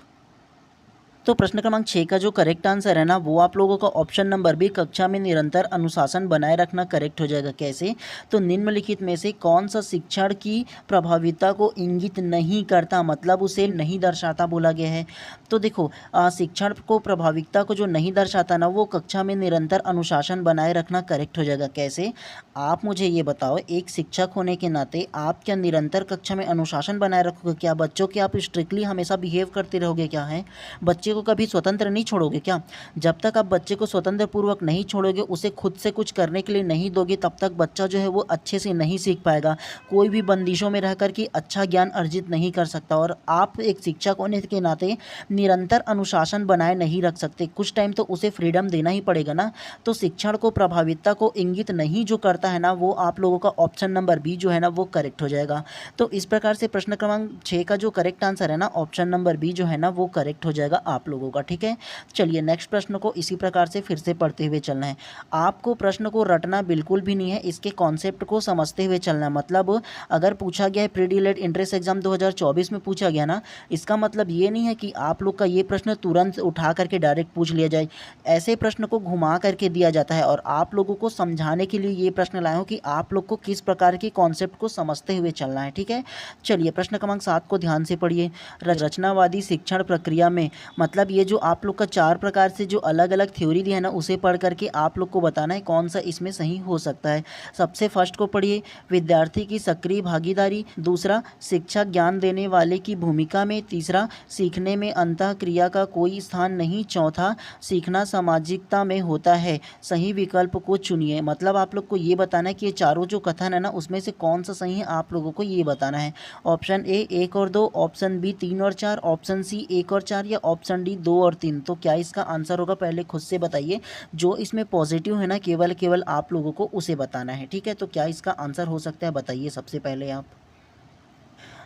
तो प्रश्न क्रमांक 6 का जो करेक्ट आंसर है ना, वो आप लोगों का ऑप्शन नंबर बी कक्षा में निरंतर अनुशासन बनाए रखना करेक्ट हो जाएगा। कैसे, तो निम्नलिखित में से कौन सा शिक्षण की प्रभाविता को इंगित नहीं करता, मतलब उसे नहीं दर्शाता बोला गया है। तो देखो शिक्षण को प्रभाविता को जो नहीं दर्शाता ना, वो कक्षा में निरंतर अनुशासन बनाए रखना करेक्ट हो जाएगा। कैसे, आप मुझे ये बताओ, एक शिक्षक होने के नाते आप क्या निरंतर कक्षा में अनुशासन बनाए रखोगे क्या, बच्चों के आप स्ट्रिक्टली हमेशा बिहेव करते रहोगे क्या, है बच्चे को कभी स्वतंत्र नहीं छोड़ोगे क्या। जब तक आप बच्चे को स्वतंत्र पूर्वक नहीं छोड़ोगे, उसे खुद से कुछ करने के लिए नहीं दोगे, तब तक बच्चा जो है वो अच्छे से नहीं सीख पाएगा, कोई भी बंदिशों में रह कर के अच्छा ज्ञान अर्जित नहीं कर सकता। और आप एक शिक्षक होने के नाते निरंतर अनुशासन बनाए नहीं रख सकते, कुछ टाइम तो उसे फ्रीडम देना ही पड़ेगा ना। तो शिक्षण को प्रभाविता को इंगित नहीं जो करता है ना, वो आप लोगों का ऑप्शन नंबर बी जो है ना वो करेक्ट हो जाएगा। तो इस प्रकार से प्रश्न क्रमांक 6 का जो करेक्ट आंसर है ना, ऑप्शन नंबर बी जो है ना वो करेक्ट हो जाएगा आप लोगों का। ठीक है, चलिए नेक्स्ट प्रश्न को इसी प्रकार से फिर से पढ़ते हुए चलना है। आपको प्रश्न को रटना बिल्कुल भी नहीं है, इसके कॉन्सेप्ट को समझते हुए चलना है। मतलब अगर पूछा गया है प्री डीएलएड एंट्रेंस एग्जाम 2024 में पूछा गया ना, इसका मतलब ये नहीं है कि आप लोग का ये प्रश्न तुरंत उठा करके डायरेक्ट पूछ लिया जाए। ऐसे प्रश्न को घुमा करके दिया जाता है, और आप लोगों को समझाने के लिए ये प्रश्न लाया हूँ कि आप लोग को किस प्रकार के कॉन्सेप्ट को समझते हुए चलना है। ठीक है, चलिए प्रश्न क्रमांक 7 को ध्यान से पढ़िए। रचनावादी शिक्षण प्रक्रिया में, मतलब ये जो आप लोग का 4 प्रकार से जो अलग अलग थ्योरी दी है ना, उसे पढ़ करके आप लोग को बताना है कौन सा इसमें सही हो सकता है। सबसे फर्स्ट को पढ़िए, विद्यार्थी की सक्रिय भागीदारी। दूसरा, शिक्षक ज्ञान देने वाले की भूमिका में। तीसरा, सीखने में अंतःक्रिया का कोई स्थान नहीं। चौथा, सीखना सामाजिकता में होता है। सही विकल्प को चुनिए। मतलब आप लोग को ये बताना है कि ये चारों जो कथन है ना, उसमें से कौन सा सही है, आप लोगों को ये बताना है। ऑप्शन ए 1 और 2, ऑप्शन बी 3 और 4, ऑप्शन सी 1 और 4, या ऑप्शन डी 2 और 3। तो क्या इसका आंसर होगा पहले खुद से बताइए। जो इसमें पॉजिटिव है ना, केवल केवल आप लोगों को उसे बताना है। ठीक है, तो क्या इसका आंसर हो सकता है बताइए सबसे पहले आप।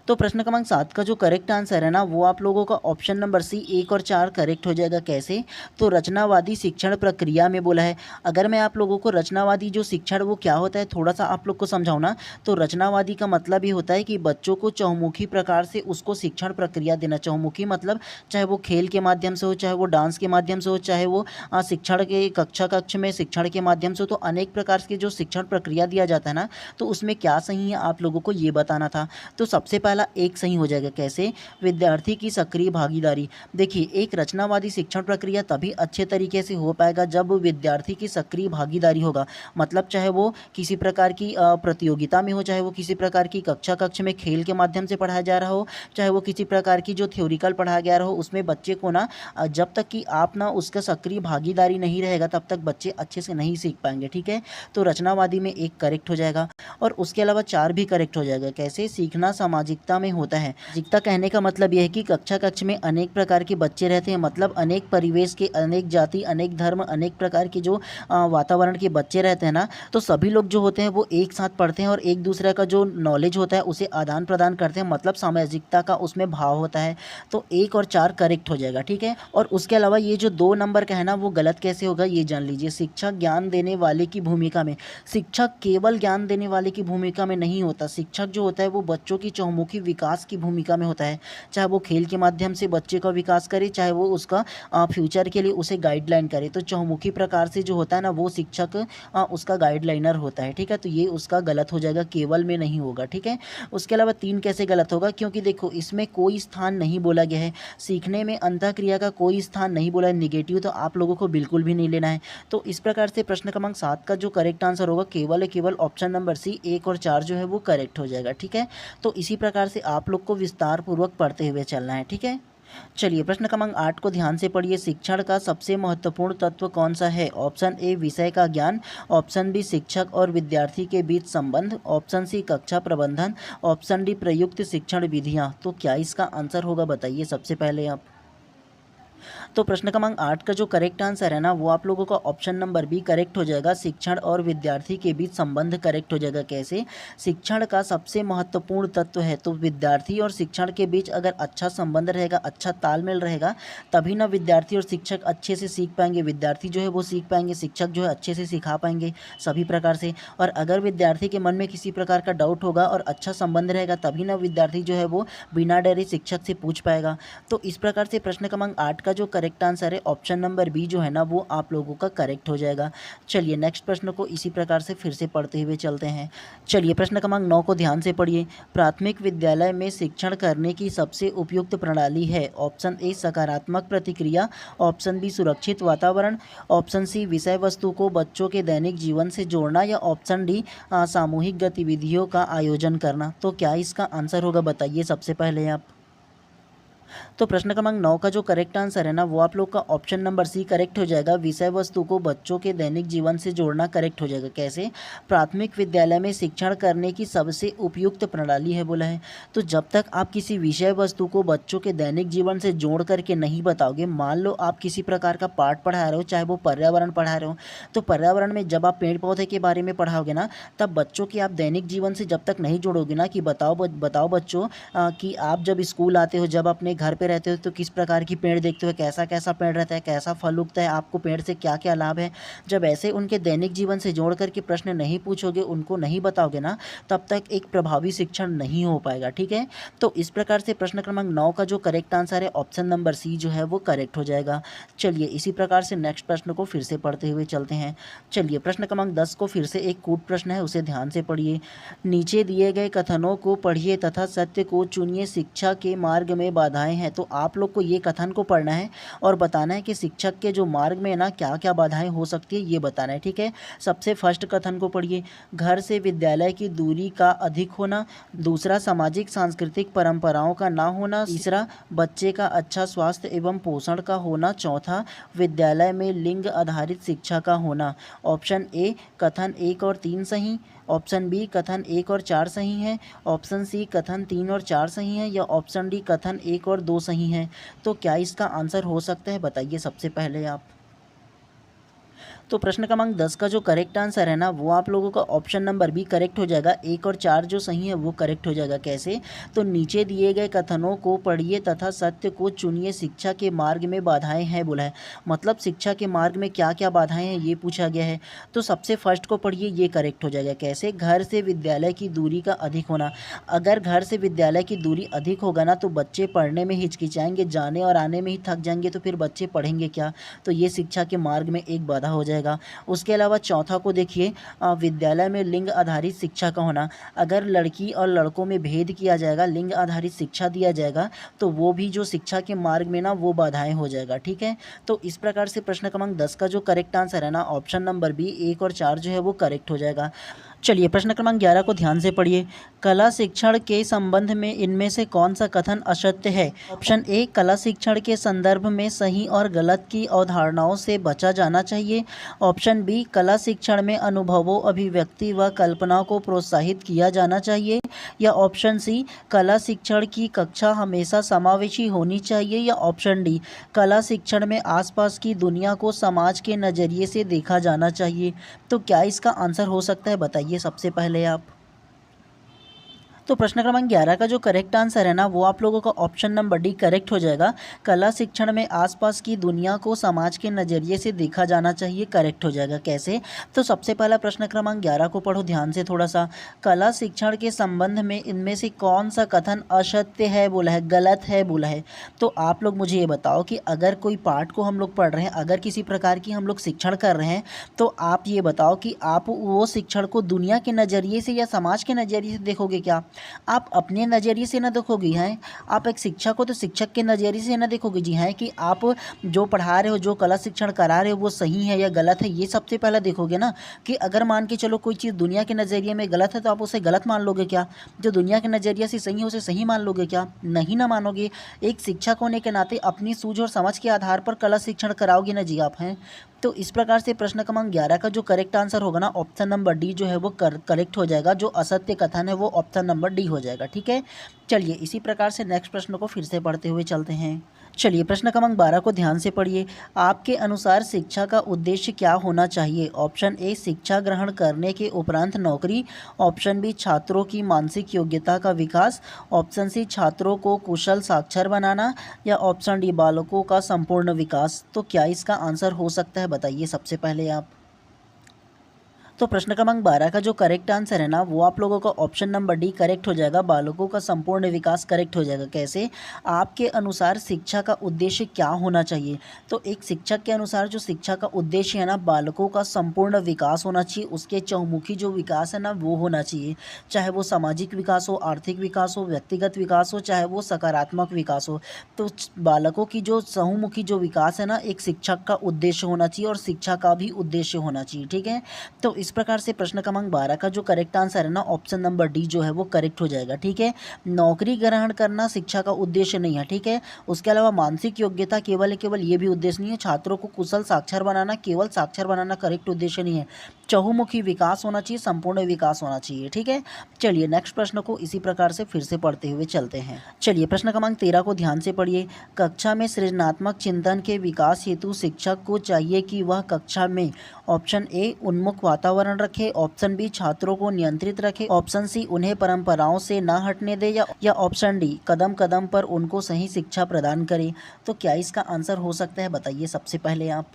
तो प्रश्न क्रमांक 7 का जो करेक्ट आंसर है ना, वो आप लोगों का ऑप्शन नंबर सी 1 और 4 करेक्ट हो जाएगा। कैसे, तो रचनावादी शिक्षण प्रक्रिया में बोला है। अगर मैं आप लोगों को रचनावादी जो शिक्षण वो क्या होता है थोड़ा सा आप लोग को समझाऊँ ना, तो रचनावादी का मतलब ये होता है कि बच्चों को चहुमुखी प्रकार से उसको शिक्षण प्रक्रिया देना। चहुमुखी मतलब चाहे वो खेल के माध्यम से हो, चाहे वो डांस के माध्यम से हो, चाहे वो शिक्षण के कक्ष में शिक्षण के माध्यम से हो, तो अनेक प्रकार की जो शिक्षण प्रक्रिया दिया जाता है ना, तो उसमें क्या सही है आप लोगों को ये बताना था। तो सबसे पहला एक सही हो जाएगा। कैसे, विद्यार्थी की सक्रिय भागीदारी। देखिए, एक रचनावादी शिक्षण प्रक्रिया तभी अच्छे तरीके से हो पाएगा जब विद्यार्थी की सक्रिय भागीदारी होगा। मतलब चाहे वो किसी प्रकार की प्रतियोगिता में हो, चाहे वो किसी प्रकार की कक्ष में खेल के माध्यम से पढ़ाया जा रहा हो, चाहे वो किसी प्रकार की जो थ्योरिकल पढ़ाया गया रहा हो, उसमें बच्चे को ना जब तक कि आप ना उसका सक्रिय भागीदारी नहीं रहेगा तब तक बच्चे अच्छे से नहीं सीख पाएंगे। ठीक है, तो रचनावादी में 1 करेक्ट हो जाएगा, और उसके अलावा 4 भी करेक्ट हो जाएगा। कैसे, सीखना सामाजिक सामाजिकता में होता है। सामाजिकता कहने का मतलब यह है कि कक्षा कक्ष में अनेक प्रकार के बच्चे रहते हैं, मतलब अनेक परिवेश के, अनेक जाति, अनेक धर्म, अनेक प्रकार के जो वातावरण के बच्चे रहते हैं ना, तो सभी लोग जो होते हैं वो एक साथ पढ़ते हैं और एक दूसरे का जो नॉलेज होता है उसे आदान प्रदान करते हैं, मतलब सामाजिकता का उसमें भाव होता है। तो 1 और 4 करेक्ट हो जाएगा, ठीक है। और उसके अलावा ये जो 2 नंबर का है ना वो गलत कैसे होगा ये जान लीजिए। शिक्षक ज्ञान देने वाले की भूमिका में, शिक्षक केवल ज्ञान देने वाले की भूमिका में नहीं होता। शिक्षक जो होता है वो बच्चों की चहुमुखी विकास की भूमिका में होता है, चाहे वो खेल के माध्यम से बच्चे का विकास करे, चाहे वो उसका फ्यूचर के लिए उसे गाइडलाइन करे। तो चहुमुखी प्रकार से जो होता है ना वो शिक्षक उसका गाइडलाइनर होता है, ठीक है। तो ये उसका गलत हो जाएगा, केवल में नहीं होगा, ठीक है। उसके अलावा 3 कैसे गलत होगा, क्योंकि देखो इसमें कोई स्थान नहीं बोला गया है, सीखने में अंतःक्रिया का कोई स्थान नहीं बोला है, निगेटिव तो आप लोगों को बिल्कुल भी नहीं लेना है। तो इस प्रकार से प्रश्न क्रमांक 7 का जो करेक्ट आंसर होगा केवल ऑप्शन नंबर सी 1 और 4 जो है वो करेक्ट हो जाएगा, ठीक है। तो इसी प्रकार से आप लोग को विस्तार पूर्वक पढ़ते हुए चलना है, ठीक है। चलिए प्रश्न क्रमांक 8 को ध्यान से पढ़िए। शिक्षण का सबसे महत्वपूर्ण तत्व कौन सा है? ऑप्शन ए विषय का ज्ञान, ऑप्शन बी शिक्षक और विद्यार्थी के बीच संबंध, ऑप्शन सी कक्षा प्रबंधन, ऑप्शन डी प्रयुक्त शिक्षण विधियाँ। तो क्या इसका आंसर होगा बताइए सबसे पहले आप। तो प्रश्न क्रमांक 8 का जो करेक्ट आंसर है ना वो आप लोगों का ऑप्शन नंबर बी करेक्ट हो जाएगा, शिक्षण और विद्यार्थी के बीच संबंध करेक्ट हो जाएगा। कैसे? शिक्षण का सबसे महत्वपूर्ण तत्व है, तो विद्यार्थी और शिक्षण के बीच अगर अच्छा संबंध रहेगा, अच्छा तालमेल रहेगा, तभी ना विद्यार्थी और शिक्षक अच्छे से सीख पाएंगे, विद्यार्थी जो है वो सीख पाएंगे, शिक्षक जो है अच्छे से सिखा पाएंगे सभी प्रकार से। और अगर विद्यार्थी के मन में किसी प्रकार का डाउट होगा और अच्छा संबंध रहेगा, तभी ना विद्यार्थी जो है वो बिना डरे शिक्षक से पूछ पाएगा। तो इस प्रकार से प्रश्न क्रमांक 8 का जो करेक्ट आंसर है ऑप्शन नंबर बी जो है ना वो आप लोगों का करेक्ट हो जाएगा। चलिए नेक्स्ट प्रश्न को इसी प्रकार से फिर से पढ़ते हुए चलते हैं। चलिए प्रश्न क्रमांक 9 को ध्यान से पढ़िए। प्राथमिक विद्यालय में शिक्षण करने की सबसे उपयुक्त प्रणाली है। ऑप्शन ए सकारात्मक प्रतिक्रिया, ऑप्शन बी सुरक्षित वातावरण, ऑप्शन सी विषय वस्तु को बच्चों के दैनिक जीवन से जोड़ना, या ऑप्शन डी सामूहिक गतिविधियों का आयोजन करना। तो क्या इसका आंसर होगा बताइए सबसे पहले आप। तो प्रश्न क्रमांक 9 का जो करेक्ट आंसर है ना वो आप लोग का ऑप्शन नंबर सी करेक्ट हो जाएगा, विषय वस्तु को बच्चों के दैनिक जीवन से जोड़ना करेक्ट हो जाएगा। कैसे? प्राथमिक विद्यालय में शिक्षण करने की सबसे उपयुक्त प्रणाली है बोला है। तो जब तक आप किसी विषय वस्तु को बच्चों के दैनिक जीवन से जोड़ करके नहीं बताओगे, मान लो आप किसी प्रकार का पाठ पढ़ा रहे हो, चाहे वो पर्यावरण पढ़ा रहे हो, तो पर्यावरण में जब आप पेड़ पौधे के बारे में पढ़ाओगे ना, तब बच्चों के आप दैनिक जीवन से जब तक नहीं जोड़ोगे ना कि बताओ बच्चों कि आप जब स्कूल आते हो, जब अपने घर पे रहते हो तो किस प्रकार की पेड़ देखते हो, कैसा कैसा पेड़ रहता है, कैसा फल उगता है, आपको पेड़ से क्या क्या लाभ है। जब ऐसे उनके दैनिक जीवन से जोड़ करके प्रश्न नहीं पूछोगे, उनको नहीं बताओगे ना, तब तक एक प्रभावी शिक्षण नहीं हो पाएगा, ठीक है। तो इस प्रकार से प्रश्न क्रमांक 9 का जो करेक्ट आंसर है ऑप्शन नंबर सी जो है वो करेक्ट हो जाएगा। चलिए इसी प्रकार से नेक्स्ट प्रश्न को फिर से पढ़ते हुए चलते हैं। चलिए प्रश्न क्रमांक 10 को फिर से एक कूट प्रश्न है, उसे ध्यान से पढ़िए। नीचे दिए गए कथनों को पढ़िए तथा सत्य को चुनिए, शिक्षा के मार्ग में बाधाएं हैं। तो आप लोग को ये कथन को पढ़ना है और बताना है कि शिक्षक के जो मार्ग में ना क्या क्या बाधाएं हो सकती है, ये बताना है, ठीक है। सबसे फर्स्ट कथन को पढ़िए। घर से विद्यालय की दूरी का अधिक होना, दूसरा सामाजिक सांस्कृतिक परंपराओं का ना होना, तीसरा बच्चे का अच्छा स्वास्थ्य एवं पोषण का होना, चौथा विद्यालय में लिंग आधारित शिक्षा का होना। ऑप्शन ए कथन 1 और 3 सही, ऑप्शन बी कथन 1 और 4 सही है, ऑप्शन सी कथन 3 और 4 सही है, या ऑप्शन डी कथन 1 और 2 सही है। तो क्या इसका आंसर हो सकता है बताइए सबसे पहले आप। तो प्रश्न क्रमांक 10 का जो करेक्ट आंसर है ना वो आप लोगों का ऑप्शन नंबर बी करेक्ट हो जाएगा, 1 और 4 जो सही है वो करेक्ट हो जाएगा। कैसे? तो नीचे दिए गए कथनों को पढ़िए तथा सत्य को चुनिए, शिक्षा के मार्ग में बाधाएं हैं बोला है, मतलब शिक्षा के मार्ग में क्या क्या बाधाएं हैं ये पूछा गया है। तो सबसे फर्स्ट को पढ़िए, ये करेक्ट हो जाएगा। कैसे? घर से विद्यालय की दूरी का अधिक होना। अगर घर से विद्यालय की दूरी अधिक होगा ना तो बच्चे पढ़ने में हिचकिचाएंगे, जाने और आने में ही थक जाएंगे, तो फिर बच्चे पढ़ेंगे क्या? तो ये शिक्षा के मार्ग में एक बाधा हो जाएगा। उसके अलावा चौथा को देखिए, विद्यालय में लिंग आधारित शिक्षा का होना। अगर लड़की और लड़कों में भेद किया जाएगा, लिंग आधारित शिक्षा दिया जाएगा, तो वो भी जो शिक्षा के मार्ग में ना वो बाधाएं हो जाएगा, ठीक है। तो इस प्रकार से प्रश्न क्रमांक 10 का जो करेक्ट आंसर है ना ऑप्शन नंबर बी 1 और 4 जो है वो करेक्ट हो जाएगा। चलिए प्रश्न क्रमांक 11 को ध्यान से पढ़िए। कला शिक्षण के संबंध में इनमें से कौन सा कथन असत्य है? ऑप्शन ए, कला शिक्षण के संदर्भ में सही और गलत की अवधारणाओं से बचा जाना चाहिए। ऑप्शन बी, कला शिक्षण में अनुभवों, अभिव्यक्ति व कल्पना को प्रोत्साहित किया जाना चाहिए। या ऑप्शन सी, कला शिक्षण की कक्षा हमेशा समावेशी होनी चाहिए। या ऑप्शन डी, कला शिक्षण में आसपास की दुनिया को समाज के नज़रिए से देखा जाना चाहिए। तो क्या इसका आंसर हो सकता है, बताइए सबसे पहले आप। तो प्रश्न क्रमांक 11 का जो करेक्ट आंसर है ना, वो आप लोगों का ऑप्शन नंबर डी करेक्ट हो जाएगा। कला शिक्षण में आसपास की दुनिया को समाज के नज़रिए से देखा जाना चाहिए, करेक्ट हो जाएगा। कैसे? तो सबसे पहला प्रश्न क्रमांक 11 को पढ़ो ध्यान से थोड़ा सा। कला शिक्षण के संबंध में इनमें से कौन सा कथन असत्य है बोला है, गलत है बोला है। तो आप लोग मुझे ये बताओ कि अगर कोई पाठ को हम लोग पढ़ रहे हैं, अगर किसी प्रकार की हम लोग शिक्षण कर रहे हैं, तो आप ये बताओ कि आप वो शिक्षण को दुनिया के नज़रिए से या समाज के नज़रिए से देखोगे क्या? आप अपने नज़रिए से ना देखोगे हैं। आप एक शिक्षक हो तो शिक्षक के नज़रिए से ना देखोगे जी हैं कि आप जो पढ़ा रहे हो, जो कला शिक्षण करा रहे हो, वो सही है या गलत है, ये सबसे पहले देखोगे ना। कि अगर मान के चलो कोई चीज़ दुनिया के नज़रिए में गलत है तो आप उसे गलत मान लोगे क्या? जो दुनिया के नज़रिए से सही है उसे सही मान लोगे क्या? नहीं ना मानोगे। एक शिक्षक होने के नाते अपनी सूझ और समझ के आधार पर कला शिक्षण कराओगे ना जी आप हैं। तो इस प्रकार से प्रश्न क्रमांक 11 का जो करेक्ट आंसर होगा ना, ऑप्शन नंबर डी जो है वो करेक्ट हो जाएगा। जो असत्य कथन है वो ऑप्शन नंबर डी हो जाएगा। ठीक है, चलिए इसी प्रकार से नेक्स्ट प्रश्न को फिर से पढ़ते हुए चलते हैं। चलिए प्रश्न क्रमांक 12 को ध्यान से पढ़िए। आपके अनुसार शिक्षा का उद्देश्य क्या होना चाहिए? ऑप्शन ए, शिक्षा ग्रहण करने के उपरांत नौकरी। ऑप्शन बी, छात्रों की मानसिक योग्यता का विकास। ऑप्शन सी, छात्रों को कुशल साक्षर बनाना। या ऑप्शन डी, बालकों का संपूर्ण विकास। तो क्या इसका आंसर हो सकता है, बताइए सबसे पहले आप। तो प्रश्न क्रमांक 12 का जो करेक्ट आंसर है ना, वो आप लोगों का ऑप्शन नंबर डी करेक्ट हो जाएगा। बालकों का संपूर्ण विकास करेक्ट हो जाएगा। कैसे? आपके अनुसार शिक्षा का उद्देश्य क्या होना चाहिए? तो एक शिक्षक के अनुसार जो शिक्षा का उद्देश्य है ना, बालकों का संपूर्ण विकास होना चाहिए। उसके चहुमुखी जो विकास है ना, वो होना चाहिए। चाहे वो सामाजिक विकास हो, आर्थिक विकास हो, व्यक्तिगत विकास हो, चाहे वो सकारात्मक विकास हो। तो बालकों की जो चहुमुखी जो विकास है ना, एक शिक्षक का उद्देश्य होना चाहिए और शिक्षा का भी उद्देश्य होना चाहिए। ठीक है, तो इस प्रकार से प्रश्न क्रमांक 12 का जो करेक्ट आंसर है ना, ऑप्शन नंबर डी जो है वो करेक्ट हो जाएगा। ठीक है, नौकरी ग्रहण करना शिक्षा का उद्देश्य नहीं है। ठीक है, उसके अलावा मानसिक योग्यता केवल ये भी उद्देश्य नहीं है। छात्रों को कुशल साक्षर बनाना, केवल साक्षर बनाना करेक्ट उद्देश्य नहीं है। चहुमुखी विकास होना चाहिए, संपूर्ण विकास होना चाहिए। ठीक है, चलिए नेक्स्ट प्रश्न को इसी प्रकार से फिर से पढ़ते हुए चलते हैं। चलिए प्रश्न क्रमांक 13 को ध्यान से पढ़िए। कक्षा में सृजनात्मक चिंतन के विकास हेतु शिक्षक को चाहिए कि वह कक्षा में ऑप्शन ए, उन्मुख वातावरण रखे। ऑप्शन बी, छात्रों को नियंत्रित रखे। ऑप्शन सी, उन्हें परंपराओं से न हटने दे। या ऑप्शन डी, कदम कदम पर उनको सही शिक्षा प्रदान करे। तो क्या इसका आंसर हो सकता है, बताइए सबसे पहले आप।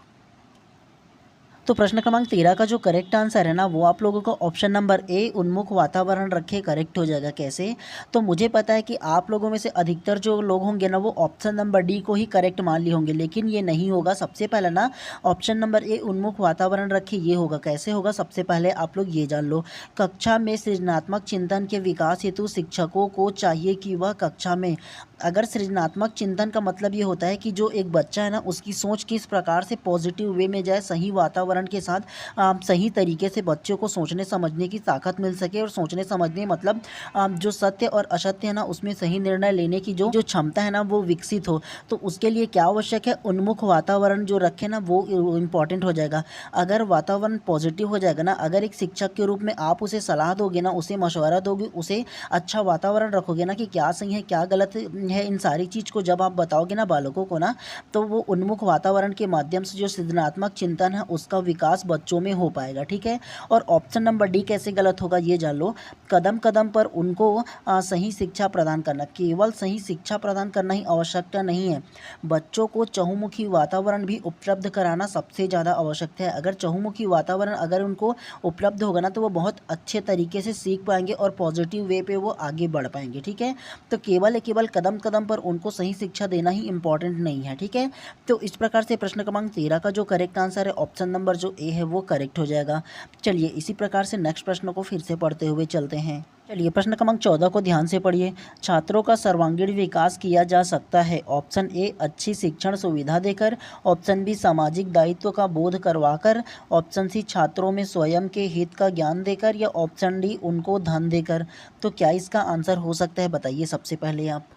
तो प्रश्न क्रमांक 13 का जो करेक्ट आंसर है ना, वो आप लोगों का ऑप्शन नंबर ए, उन्मुख वातावरण रखे, करेक्ट हो जाएगा। कैसे? तो मुझे पता है कि आप लोगों में से अधिकतर जो लोग होंगे ना, वो ऑप्शन नंबर डी को ही करेक्ट मान लिए होंगे, लेकिन ये नहीं होगा। सबसे पहले ना ऑप्शन नंबर ए, उन्मुख वातावरण रखे, ये होगा। कैसे होगा? सबसे पहले आप लोग ये जान लो। कक्षा में सृजनात्मक चिंतन के विकास हेतु शिक्षकों को चाहिए कि वह कक्षा में, अगर सृजनात्मक चिंतन का मतलब ये होता है कि जो एक बच्चा है ना, उसकी सोच किस प्रकार से पॉजिटिव वे में जाए, सही वातावरण के साथ सही तरीके से बच्चों को सोचने समझने की ताकत मिल सके। और सोचने समझने मतलब जो सत्य और असत्य है ना, उसमें सही निर्णय लेने की जो क्षमता है ना, वो विकसित हो। तो उसके लिए क्या आवश्यक है? उन्मुख वातावरण जो रखे ना, वो इम्पॉर्टेंट हो जाएगा। अगर वातावरण पॉजिटिव हो जाएगा ना, अगर एक शिक्षक के रूप में आप उसे सलाह दोगे ना, उसे मशवरा दोगे, उसे अच्छा वातावरण रखोगे ना कि क्या सही है क्या गलत है, इन सारी चीज़ को जब आप बताओगे ना बालकों को ना, तो वो उन्मुख वातावरण के माध्यम से जो सृजनात्मक चिंतन है उसका विकास बच्चों में हो पाएगा। ठीक है, और ऑप्शन नंबर डी कैसे गलत होगा ये जान लो। कदम कदम पर उनको सही शिक्षा प्रदान करना, केवल सही शिक्षा प्रदान करना ही आवश्यकता नहीं है, बच्चों को चहुमुखी वातावरण भी उपलब्ध कराना सबसे ज़्यादा आवश्यक है। अगर चहुमुखी वातावरण अगर उनको उपलब्ध होगा ना, तो वो बहुत अच्छे तरीके से सीख पाएंगे और पॉजिटिव वे पे वो आगे बढ़ पाएंगे। ठीक है, तो केवल कदम कदम पर उनको सही शिक्षा देना ही इम्पॉर्टेंट नहीं है। ठीक है, तो इस प्रकार से प्रश्न क्रमांक 13 का जो करेक्ट आंसर है ऑप्शन नंबर जो ए है वो करेक्ट हो जाएगा। चलिए इसी प्रकार से नेक्स्ट प्रश्न को फिर से पढ़ते हुए चलते हैं। चलिए प्रश्न क्रमांक 14 को ध्यान से पढ़िए। छात्रों का सर्वांगीण विकास किया जा सकता है। ऑप्शन ए अच्छी शिक्षण सुविधा देकर, ऑप्शन बी सामाजिक दायित्व का बोध करवाकर, ऑप्शन सी छात्रों में स्वयं के हित का ज्ञान देकर, या ऑप्शन डी उनको धन देकर। तो क्या इसका आंसर हो सकता है, बताइए सबसे पहले आप।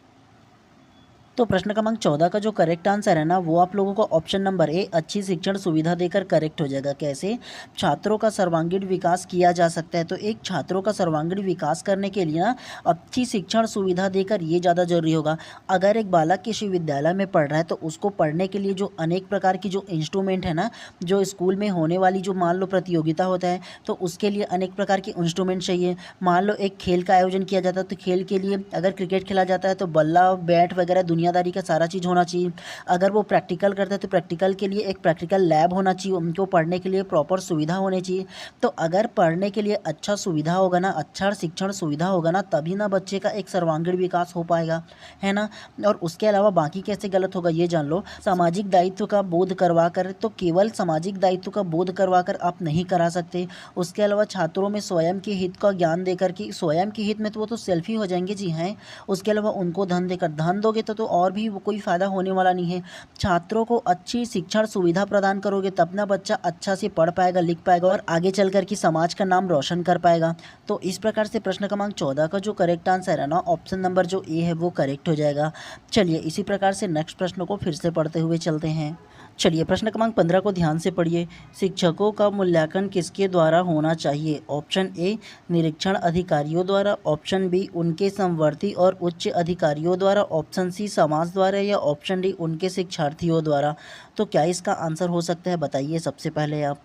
तो प्रश्न क्रमांक 14 का जो करेक्ट आंसर है ना, वो आप लोगों को ऑप्शन नंबर ए अच्छी शिक्षण सुविधा देकर करेक्ट हो जाएगा। कैसे? छात्रों का सर्वांगीण विकास किया जा सकता है। तो एक छात्रों का सर्वांगीण विकास करने के लिए ना अच्छी शिक्षण सुविधा देकर ये ज़्यादा जरूरी होगा। अगर एक बालक किसी विद्यालय में पढ़ रहा है तो उसको पढ़ने के लिए जो अनेक प्रकार की जो इंस्ट्रूमेंट है ना, जो स्कूल में होने वाली जो मान लो प्रतियोगिता होता है तो उसके लिए अनेक प्रकार के इंस्ट्रूमेंट चाहिए। मान लो एक खेल का आयोजन किया जाता है तो खेल के लिए अगर क्रिकेट खेला जाता है तो बल्ला बैट वगैरह दुनियादारी का सारा चीज़ होना चाहिए। अगर वो प्रैक्टिकल करते हैं तो प्रैक्टिकल के लिए एक प्रैक्टिकल लैब होना चाहिए, उनको पढ़ने के लिए प्रॉपर सुविधा होनी चाहिए। तो अगर पढ़ने के लिए अच्छा सुविधा होगा ना, अच्छा शिक्षण सुविधा होगा ना, तभी ना बच्चे का एक सर्वांगीण विकास हो पाएगा, है ना। और उसके अलावा बाकी कैसे गलत होगा ये जान लो। सामाजिक दायित्व का बोध करवा कर, तो केवल सामाजिक दायित्व का बोध करवा कर आप नहीं करा सकते। उसके अलावा छात्रों में स्वयं के हित का ज्ञान देकर कि स्वयं के हित में तो वो तो सेल्फ ही हो जाएंगे जी हैं। उसके अलावा उनको धन देकर, धन दोगे तो और भी वो कोई फ़ायदा होने वाला नहीं है। छात्रों को अच्छी शिक्षण सुविधा प्रदान करोगे तब ना बच्चा अच्छा से पढ़ पाएगा, लिख पाएगा और आगे चल कर के समाज का नाम रोशन कर पाएगा। तो इस प्रकार से प्रश्न क्रमांक 14 का जो करेक्ट आंसर है ना, ऑप्शन नंबर जो ए है वो करेक्ट हो जाएगा। चलिए इसी प्रकार से नेक्स्ट प्रश्न को फिर से पढ़ते हुए चलते हैं। चलिए प्रश्न क्रमांक 15 को ध्यान से पढ़िए। शिक्षकों का मूल्यांकन किसके द्वारा होना चाहिए? ऑप्शन ए निरीक्षण अधिकारियों द्वारा, ऑप्शन बी उनके समवर्ती और उच्च अधिकारियों द्वारा, ऑप्शन सी समाज द्वारा, या ऑप्शन डी उनके शिक्षार्थियों द्वारा। तो क्या इसका आंसर हो सकता है, बताइए सबसे पहले आप।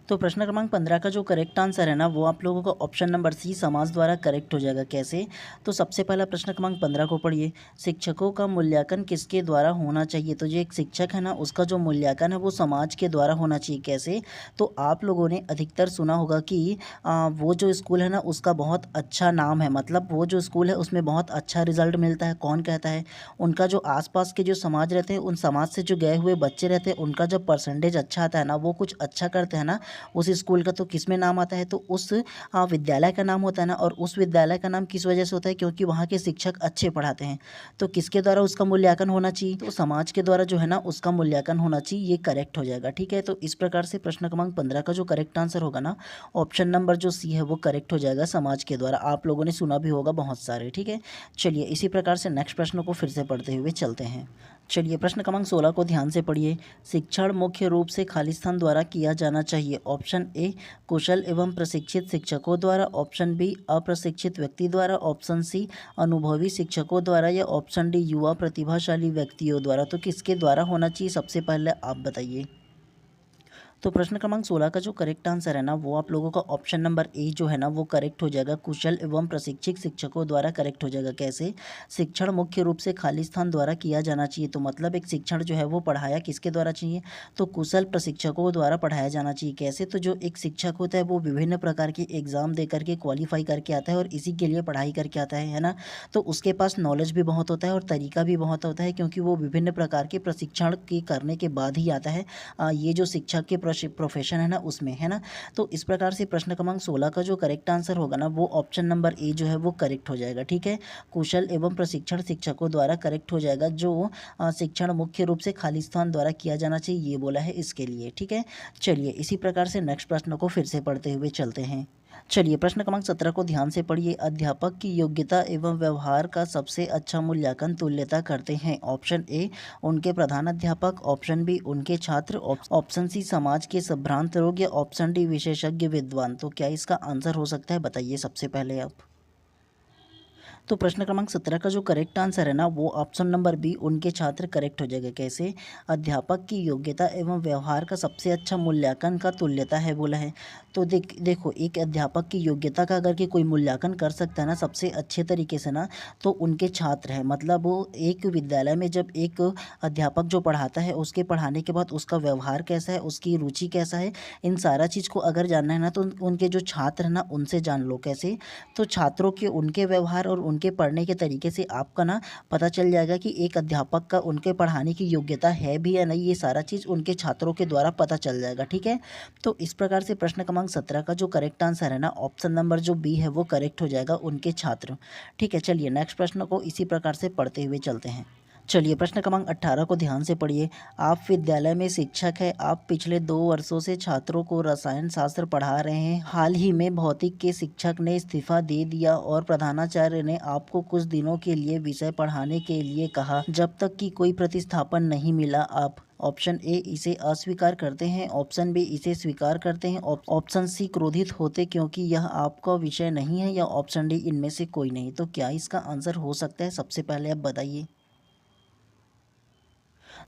तो प्रश्न क्रमांक 15 का जो करेक्ट आंसर है ना, वो आप लोगों का ऑप्शन नंबर सी समाज द्वारा करेक्ट हो जाएगा। कैसे? तो सबसे पहला प्रश्न क्रमांक 15 को पढ़िए। शिक्षकों का मूल्यांकन किसके द्वारा होना चाहिए? तो जो एक शिक्षक है ना, उसका जो मूल्यांकन है वो समाज के द्वारा होना चाहिए। कैसे? तो आप लोगों ने अधिकतर सुना होगा कि वो जो स्कूल है ना उसका बहुत अच्छा नाम है, मतलब वो जो स्कूल है उसमें बहुत अच्छा रिजल्ट मिलता है। कौन कहता है? उनका जो आसपास के जो समाज रहते हैं, उन समाज से जो गए हुए बच्चे रहते हैं, उनका जब परसेंटेज अच्छा आता है ना, वो कुछ अच्छा करते हैं ना उस स्कूल का, तो किस में नाम आता है? तो उस विद्यालय का नाम होता है ना। और उस विद्यालय का नाम किस वजह से होता है? क्योंकि वहाँ के शिक्षक अच्छे पढ़ाते हैं। तो किसके द्वारा उसका मूल्यांकन होना चाहिए? तो समाज के द्वारा जो है ना उसका मूल्यांकन होना चाहिए। ये करेक्ट हो जाएगा। ठीक है, तो इस प्रकार से प्रश्न क्रमांक 15 का जो करेक्ट आंसर होगा ना, ऑप्शन नंबर जो सी है वो करेक्ट हो जाएगा, समाज के द्वारा। आप लोगों ने सुना भी होगा बहुत सारे। ठीक है, चलिए इसी प्रकार से नेक्स्ट प्रश्न को फिर से पढ़ते हुए चलते हैं। चलिए प्रश्न क्रमांक 16 को ध्यान से पढ़िए। शिक्षण मुख्य रूप से खालिस्तान द्वारा किया जाना चाहिए। ऑप्शन ए कुशल एवं प्रशिक्षित शिक्षकों द्वारा, ऑप्शन बी अप्रशिक्षित व्यक्ति द्वारा, ऑप्शन सी अनुभवी शिक्षकों द्वारा, या ऑप्शन डी युवा प्रतिभाशाली व्यक्तियों द्वारा। तो किसके द्वारा होना चाहिए, सबसे पहले आप बताइए। तो प्रश्न क्रमांक 16 का जो करेक्ट आंसर है ना, वो आप लोगों का ऑप्शन नंबर ए जो है ना वो करेक्ट हो जाएगा, कुशल एवं प्रशिक्षित शिक्षकों द्वारा करेक्ट हो जाएगा। कैसे? शिक्षण मुख्य रूप से खालिस्तान द्वारा किया जाना चाहिए। तो मतलब एक शिक्षण जो है वो पढ़ाया किसके द्वारा चाहिए? तो कुशल प्रशिक्षकों द्वारा पढ़ाया जाना चाहिए। कैसे? तो जो एक शिक्षक होता है वो विभिन्न प्रकार के एग्जाम दे करके क्वालिफाई करके आता है और इसी के लिए पढ़ाई करके आता है ना। तो उसके पास नॉलेज भी बहुत होता है और तरीका भी बहुत होता है, क्योंकि वो विभिन्न प्रकार के प्रशिक्षण के करने के बाद ही आता है ये जो शिक्षक के प्रोफेशन है ना उसमें, है ना। तो इस प्रकार से प्रश्न क्रमांक 16 का जो करेक्ट आंसर होगा ना, वो ऑप्शन नंबर ए जो है वो करेक्ट हो जाएगा। ठीक है, कुशल एवं प्रशिक्षण शिक्षकों द्वारा करेक्ट हो जाएगा। जो शिक्षण मुख्य रूप से खालिस्तान द्वारा किया जाना चाहिए ये बोला है इसके लिए। ठीक है, चलिए इसी प्रकार से नेक्स्ट प्रश्न को फिर से पढ़ते हुए चलते हैं। चलिए प्रश्न क्रमांक 17 को ध्यान से पढ़िए। अध्यापक की योग्यता एवं व्यवहार का सबसे अच्छा मूल्यांकन तुल्यता करते हैं। ऑप्शन ए उनके प्रधान अध्यापक, ऑप्शन बी उनके छात्र, ऑप्शन सी समाज के संभ्रांत लोग, या ऑप्शन डी विशेषज्ञ विद्वान। तो क्या इसका आंसर हो सकता है, बताइए सबसे पहले आप। तो प्रश्न क्रमांक 17 का जो करेक्ट आंसर है ना, वो ऑप्शन नंबर बी उनके छात्र करेक्ट हो जाएगा। कैसे? अध्यापक की योग्यता एवं व्यवहार का सबसे अच्छा मूल्यांकन का तुल्यता है बोला है। तो देखो एक अध्यापक की योग्यता का अगर कि कोई मूल्यांकन कर सकता है ना सबसे अच्छे तरीके से ना, तो उनके छात्र हैं। मतलब वो एक विद्यालय में जब एक अध्यापक जो पढ़ाता है उसके पढ़ाने के बाद उसका व्यवहार कैसा है, उसकी रुचि कैसा है, इन सारा चीज़ को अगर जानना है ना तो उनके जो छात्र हैं ना उनसे जान लो। कैसे? तो छात्रों के उनके व्यवहार और उनके पढ़ने के तरीके से आपका ना पता चल जाएगा कि एक अध्यापक का उनके पढ़ाने की योग्यता है भी या नहीं। ये सारा चीज़ उनके छात्रों के द्वारा पता चल जाएगा, ठीक है। तो इस प्रकार से प्रश्न क्रमांक 17 का जो करेक्ट आंसर है ना, ऑप्शन नंबर जो बी है वो करेक्ट हो जाएगा, उनके छात्र, ठीक है। चलिए नेक्स्ट प्रश्न को इसी प्रकार से पढ़ते हुए चलते हैं। चलिए प्रश्न क्रमांक 18 को ध्यान से पढ़िए। आप विद्यालय में शिक्षक हैं। आप पिछले 2 वर्षों से छात्रों को रसायन शास्त्र पढ़ा रहे हैं। हाल ही में भौतिक के शिक्षक ने इस्तीफा दे दिया और प्रधानाचार्य ने आपको कुछ दिनों के लिए विषय पढ़ाने के लिए कहा, जब तक कि कोई प्रतिस्थापन नहीं मिला। आप ऑप्शन ए इसे अस्वीकार करते हैं, ऑप्शन बी इसे स्वीकार करते हैं, ऑप्शन सी क्रोधित होते क्योंकि यह आपका विषय नहीं है, या ऑप्शन डी इनमें से कोई नहीं। तो क्या इसका आंसर हो सकता है, सबसे पहले आप बताइए।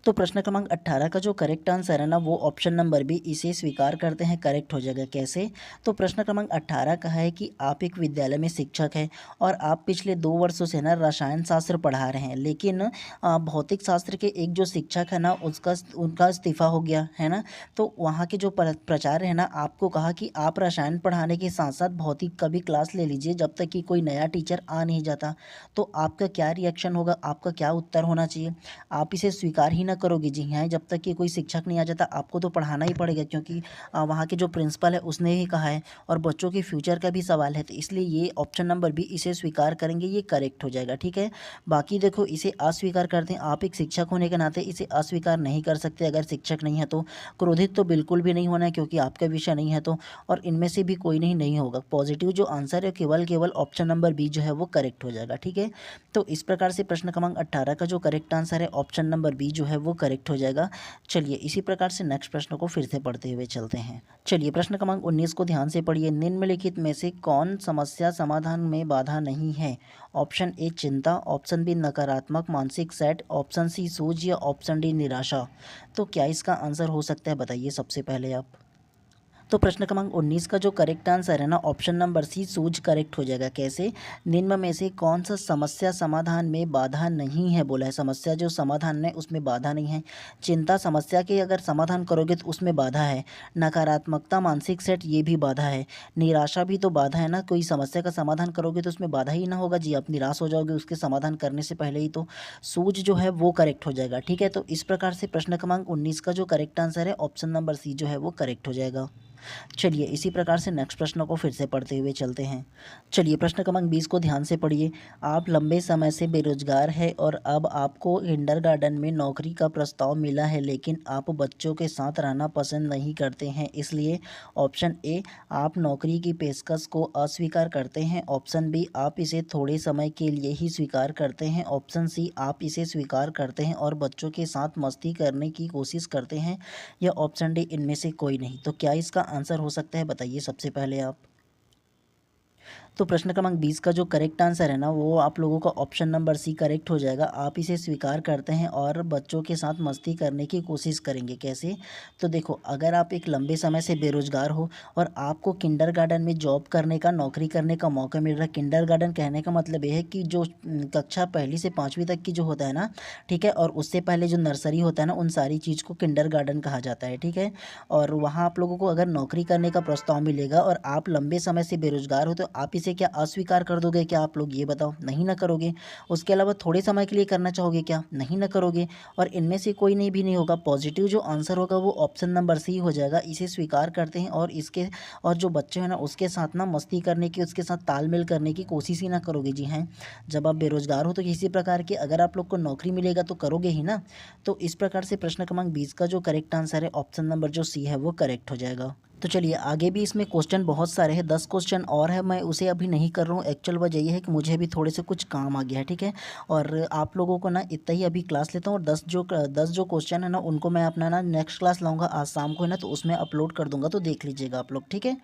तो प्रश्न क्रमांक 18 का जो करेक्ट आंसर है ना, वो ऑप्शन नंबर बी इसे स्वीकार करते हैं, करेक्ट हो जाएगा। कैसे? तो प्रश्न क्रमांक 18 का है कि आप एक विद्यालय में शिक्षक हैं और आप पिछले 2 वर्षों से ना रसायन शास्त्र पढ़ा रहे हैं, लेकिन भौतिक शास्त्र के एक जो शिक्षक है ना, उनका इस्तीफा हो गया है ना। तो वहाँ के जो प्राचार्य है ना, आपको कहा कि आप रसायन पढ़ाने के साथ साथ भौतिक का भी क्लास ले लीजिए जब तक कि कोई नया टीचर आ नहीं जाता। तो आपका क्या रिएक्शन होगा, आपका क्या उत्तर होना चाहिए? आप इसे स्वीकार ही ना करोगे? जी हाँ, जब तक कि कोई शिक्षक नहीं आ जाता आपको तो पढ़ाना ही पड़ेगा, क्योंकि वहाँ के जो प्रिंसिपल है उसने ही कहा है और बच्चों के फ्यूचर का भी सवाल है। तो इसलिए ये ऑप्शन नंबर बी इसे स्वीकार करेंगे, ये करेक्ट हो जाएगा, ठीक है। बाकी देखो, इसे अस्वीकार करते हैं। आप एक शिक्षक होने के नाते इसे अस्वीकार नहीं कर सकते। अगर शिक्षक नहीं है तो क्रोधित तो बिल्कुल भी नहीं होना है, क्योंकि आपका विषय नहीं है तो। और इनमें से भी कोई नहीं होगा। पॉजिटिव जो आंसर है केवल ऑप्शन नंबर बी जो है वो करेक्ट हो जाएगा, ठीक है। तो इस प्रकार से प्रश्न क्रमांक 18 का जो करेक्ट आंसर है ऑप्शन नंबर बी जो है वो करेक्ट हो जाएगा। चलिए इसी प्रकार से नेक्स्ट प्रश्न को फिर से पढ़ते हुए चलते हैं। चलिए प्रश्न क्रमांक 19 को ध्यान से पढ़िए। निम्नलिखित में से कौन समस्या समाधान में बाधा नहीं है? ऑप्शन ए चिंता, ऑप्शन बी नकारात्मक मानसिक सेट, ऑप्शन सी सोच, या ऑप्शन डी निराशा। तो क्या इसका आंसर हो सकता है, बताइए सबसे पहले आप। तो प्रश्न क्रमांक 19 का जो करेक्ट आंसर है ना, ऑप्शन नंबर सी सूझ करेक्ट हो जाएगा। कैसे? निम्न में से कौन सा समस्या समाधान में बाधा नहीं है बोला है। समस्या जो समाधान है उसमें बाधा नहीं है। चिंता समस्या के अगर समाधान करोगे तो उसमें बाधा है। नकारात्मकता मानसिक सेट ये भी बाधा है। निराशा भी तो बाधा है ना। कोई समस्या का समाधान करोगे तो उसमें बाधा ही ना होगा जी, आप निराश हो जाओगे उसके समाधान करने से पहले ही। तो सूझ जो है वो करेक्ट हो जाएगा, ठीक है। तो इस प्रकार से प्रश्न क्रमांक 19 का जो करेक्ट आंसर है ऑप्शन नंबर सी जो है वो करेक्ट हो जाएगा। चलिए इसी प्रकार से नेक्स्ट प्रश्न को फिर से पढ़ते हुए चलते हैं। चलिए प्रश्न क्रमांक 20 को ध्यान से पढ़िए। आप लंबे समय से बेरोजगार हैं और अब आपको किंडरगार्टन में नौकरी का प्रस्ताव मिला है, लेकिन आप बच्चों के साथ रहना पसंद नहीं करते हैं, इसलिए ऑप्शन ए आप नौकरी की पेशकश को अस्वीकार करते हैं, ऑप्शन बी आप इसे थोड़े समय के लिए ही स्वीकार करते हैं, ऑप्शन सी आप इसे स्वीकार करते हैं और बच्चों के साथ मस्ती करने की कोशिश करते हैं, या ऑप्शन डी इनमें से कोई नहीं। तो क्या इसका आंसर हो सकता है, बताइए सबसे पहले आप। तो प्रश्न क्रमांक 20 का जो करेक्ट आंसर है ना, वो आप लोगों का ऑप्शन नंबर सी करेक्ट हो जाएगा। आप इसे स्वीकार करते हैं और बच्चों के साथ मस्ती करने की कोशिश करेंगे। कैसे? तो देखो, अगर आप एक लंबे समय से बेरोजगार हो और आपको किंडरगार्टन में जॉब करने का, नौकरी करने का मौका मिल रहा है। किंडरगार्टन कहने का मतलब ये है कि जो कक्षा 1 से 5वीं तक की जो होता है ना, ठीक है, और उससे पहले जो नर्सरी होता है ना, उन सारी चीज़ को किंडरगार्टन कहा जाता है, ठीक है। और वहाँ आप लोगों को अगर नौकरी करने का प्रस्ताव मिलेगा और आप लंबे समय से बेरोजगार हो, तो आप इसे क्या अस्वीकार कर दोगे क्या आप लोग, ये बताओ? नहीं ना करोगे। उसके अलावा थोड़े समय के लिए करना चाहोगे क्या? नहीं ना करोगे। और इनमें से कोई नहीं भी नहीं होगा। पॉजिटिव जो आंसर होगा वो ऑप्शन नंबर सी हो जाएगा। इसे स्वीकार करते हैं और जो बच्चे हैं ना उसके साथ ना मस्ती करने की, उसके साथ तालमेल करने की कोशिश ही ना करोगे। जी हाँ, जब आप बेरोजगार हो तो किसी प्रकार की अगर आप लोग को नौकरी मिलेगा तो करोगे ही ना। तो इस प्रकार से प्रश्न क्रमांक 20 का जो करेक्ट आंसर है ऑप्शन नंबर जो सी है वो करेक्ट हो जाएगा। तो चलिए आगे भी इसमें क्वेश्चन बहुत सारे हैं, 10 क्वेश्चन और है। मैं उसे अभी नहीं कर रहा हूँ। एक्चुअल वजह ये है कि मुझे अभी थोड़े से कुछ काम आ गया है, ठीक है। और आप लोगों को ना इतना ही अभी क्लास लेता हूँ, और 10 जो क्वेश्चन है ना उनको मैं अपना ना नेक्स्ट क्लास लाऊंगा आज शाम को है ना, तो उसमें अपलोड कर दूंगा, तो देख लीजिएगा आप लोग, ठीक है।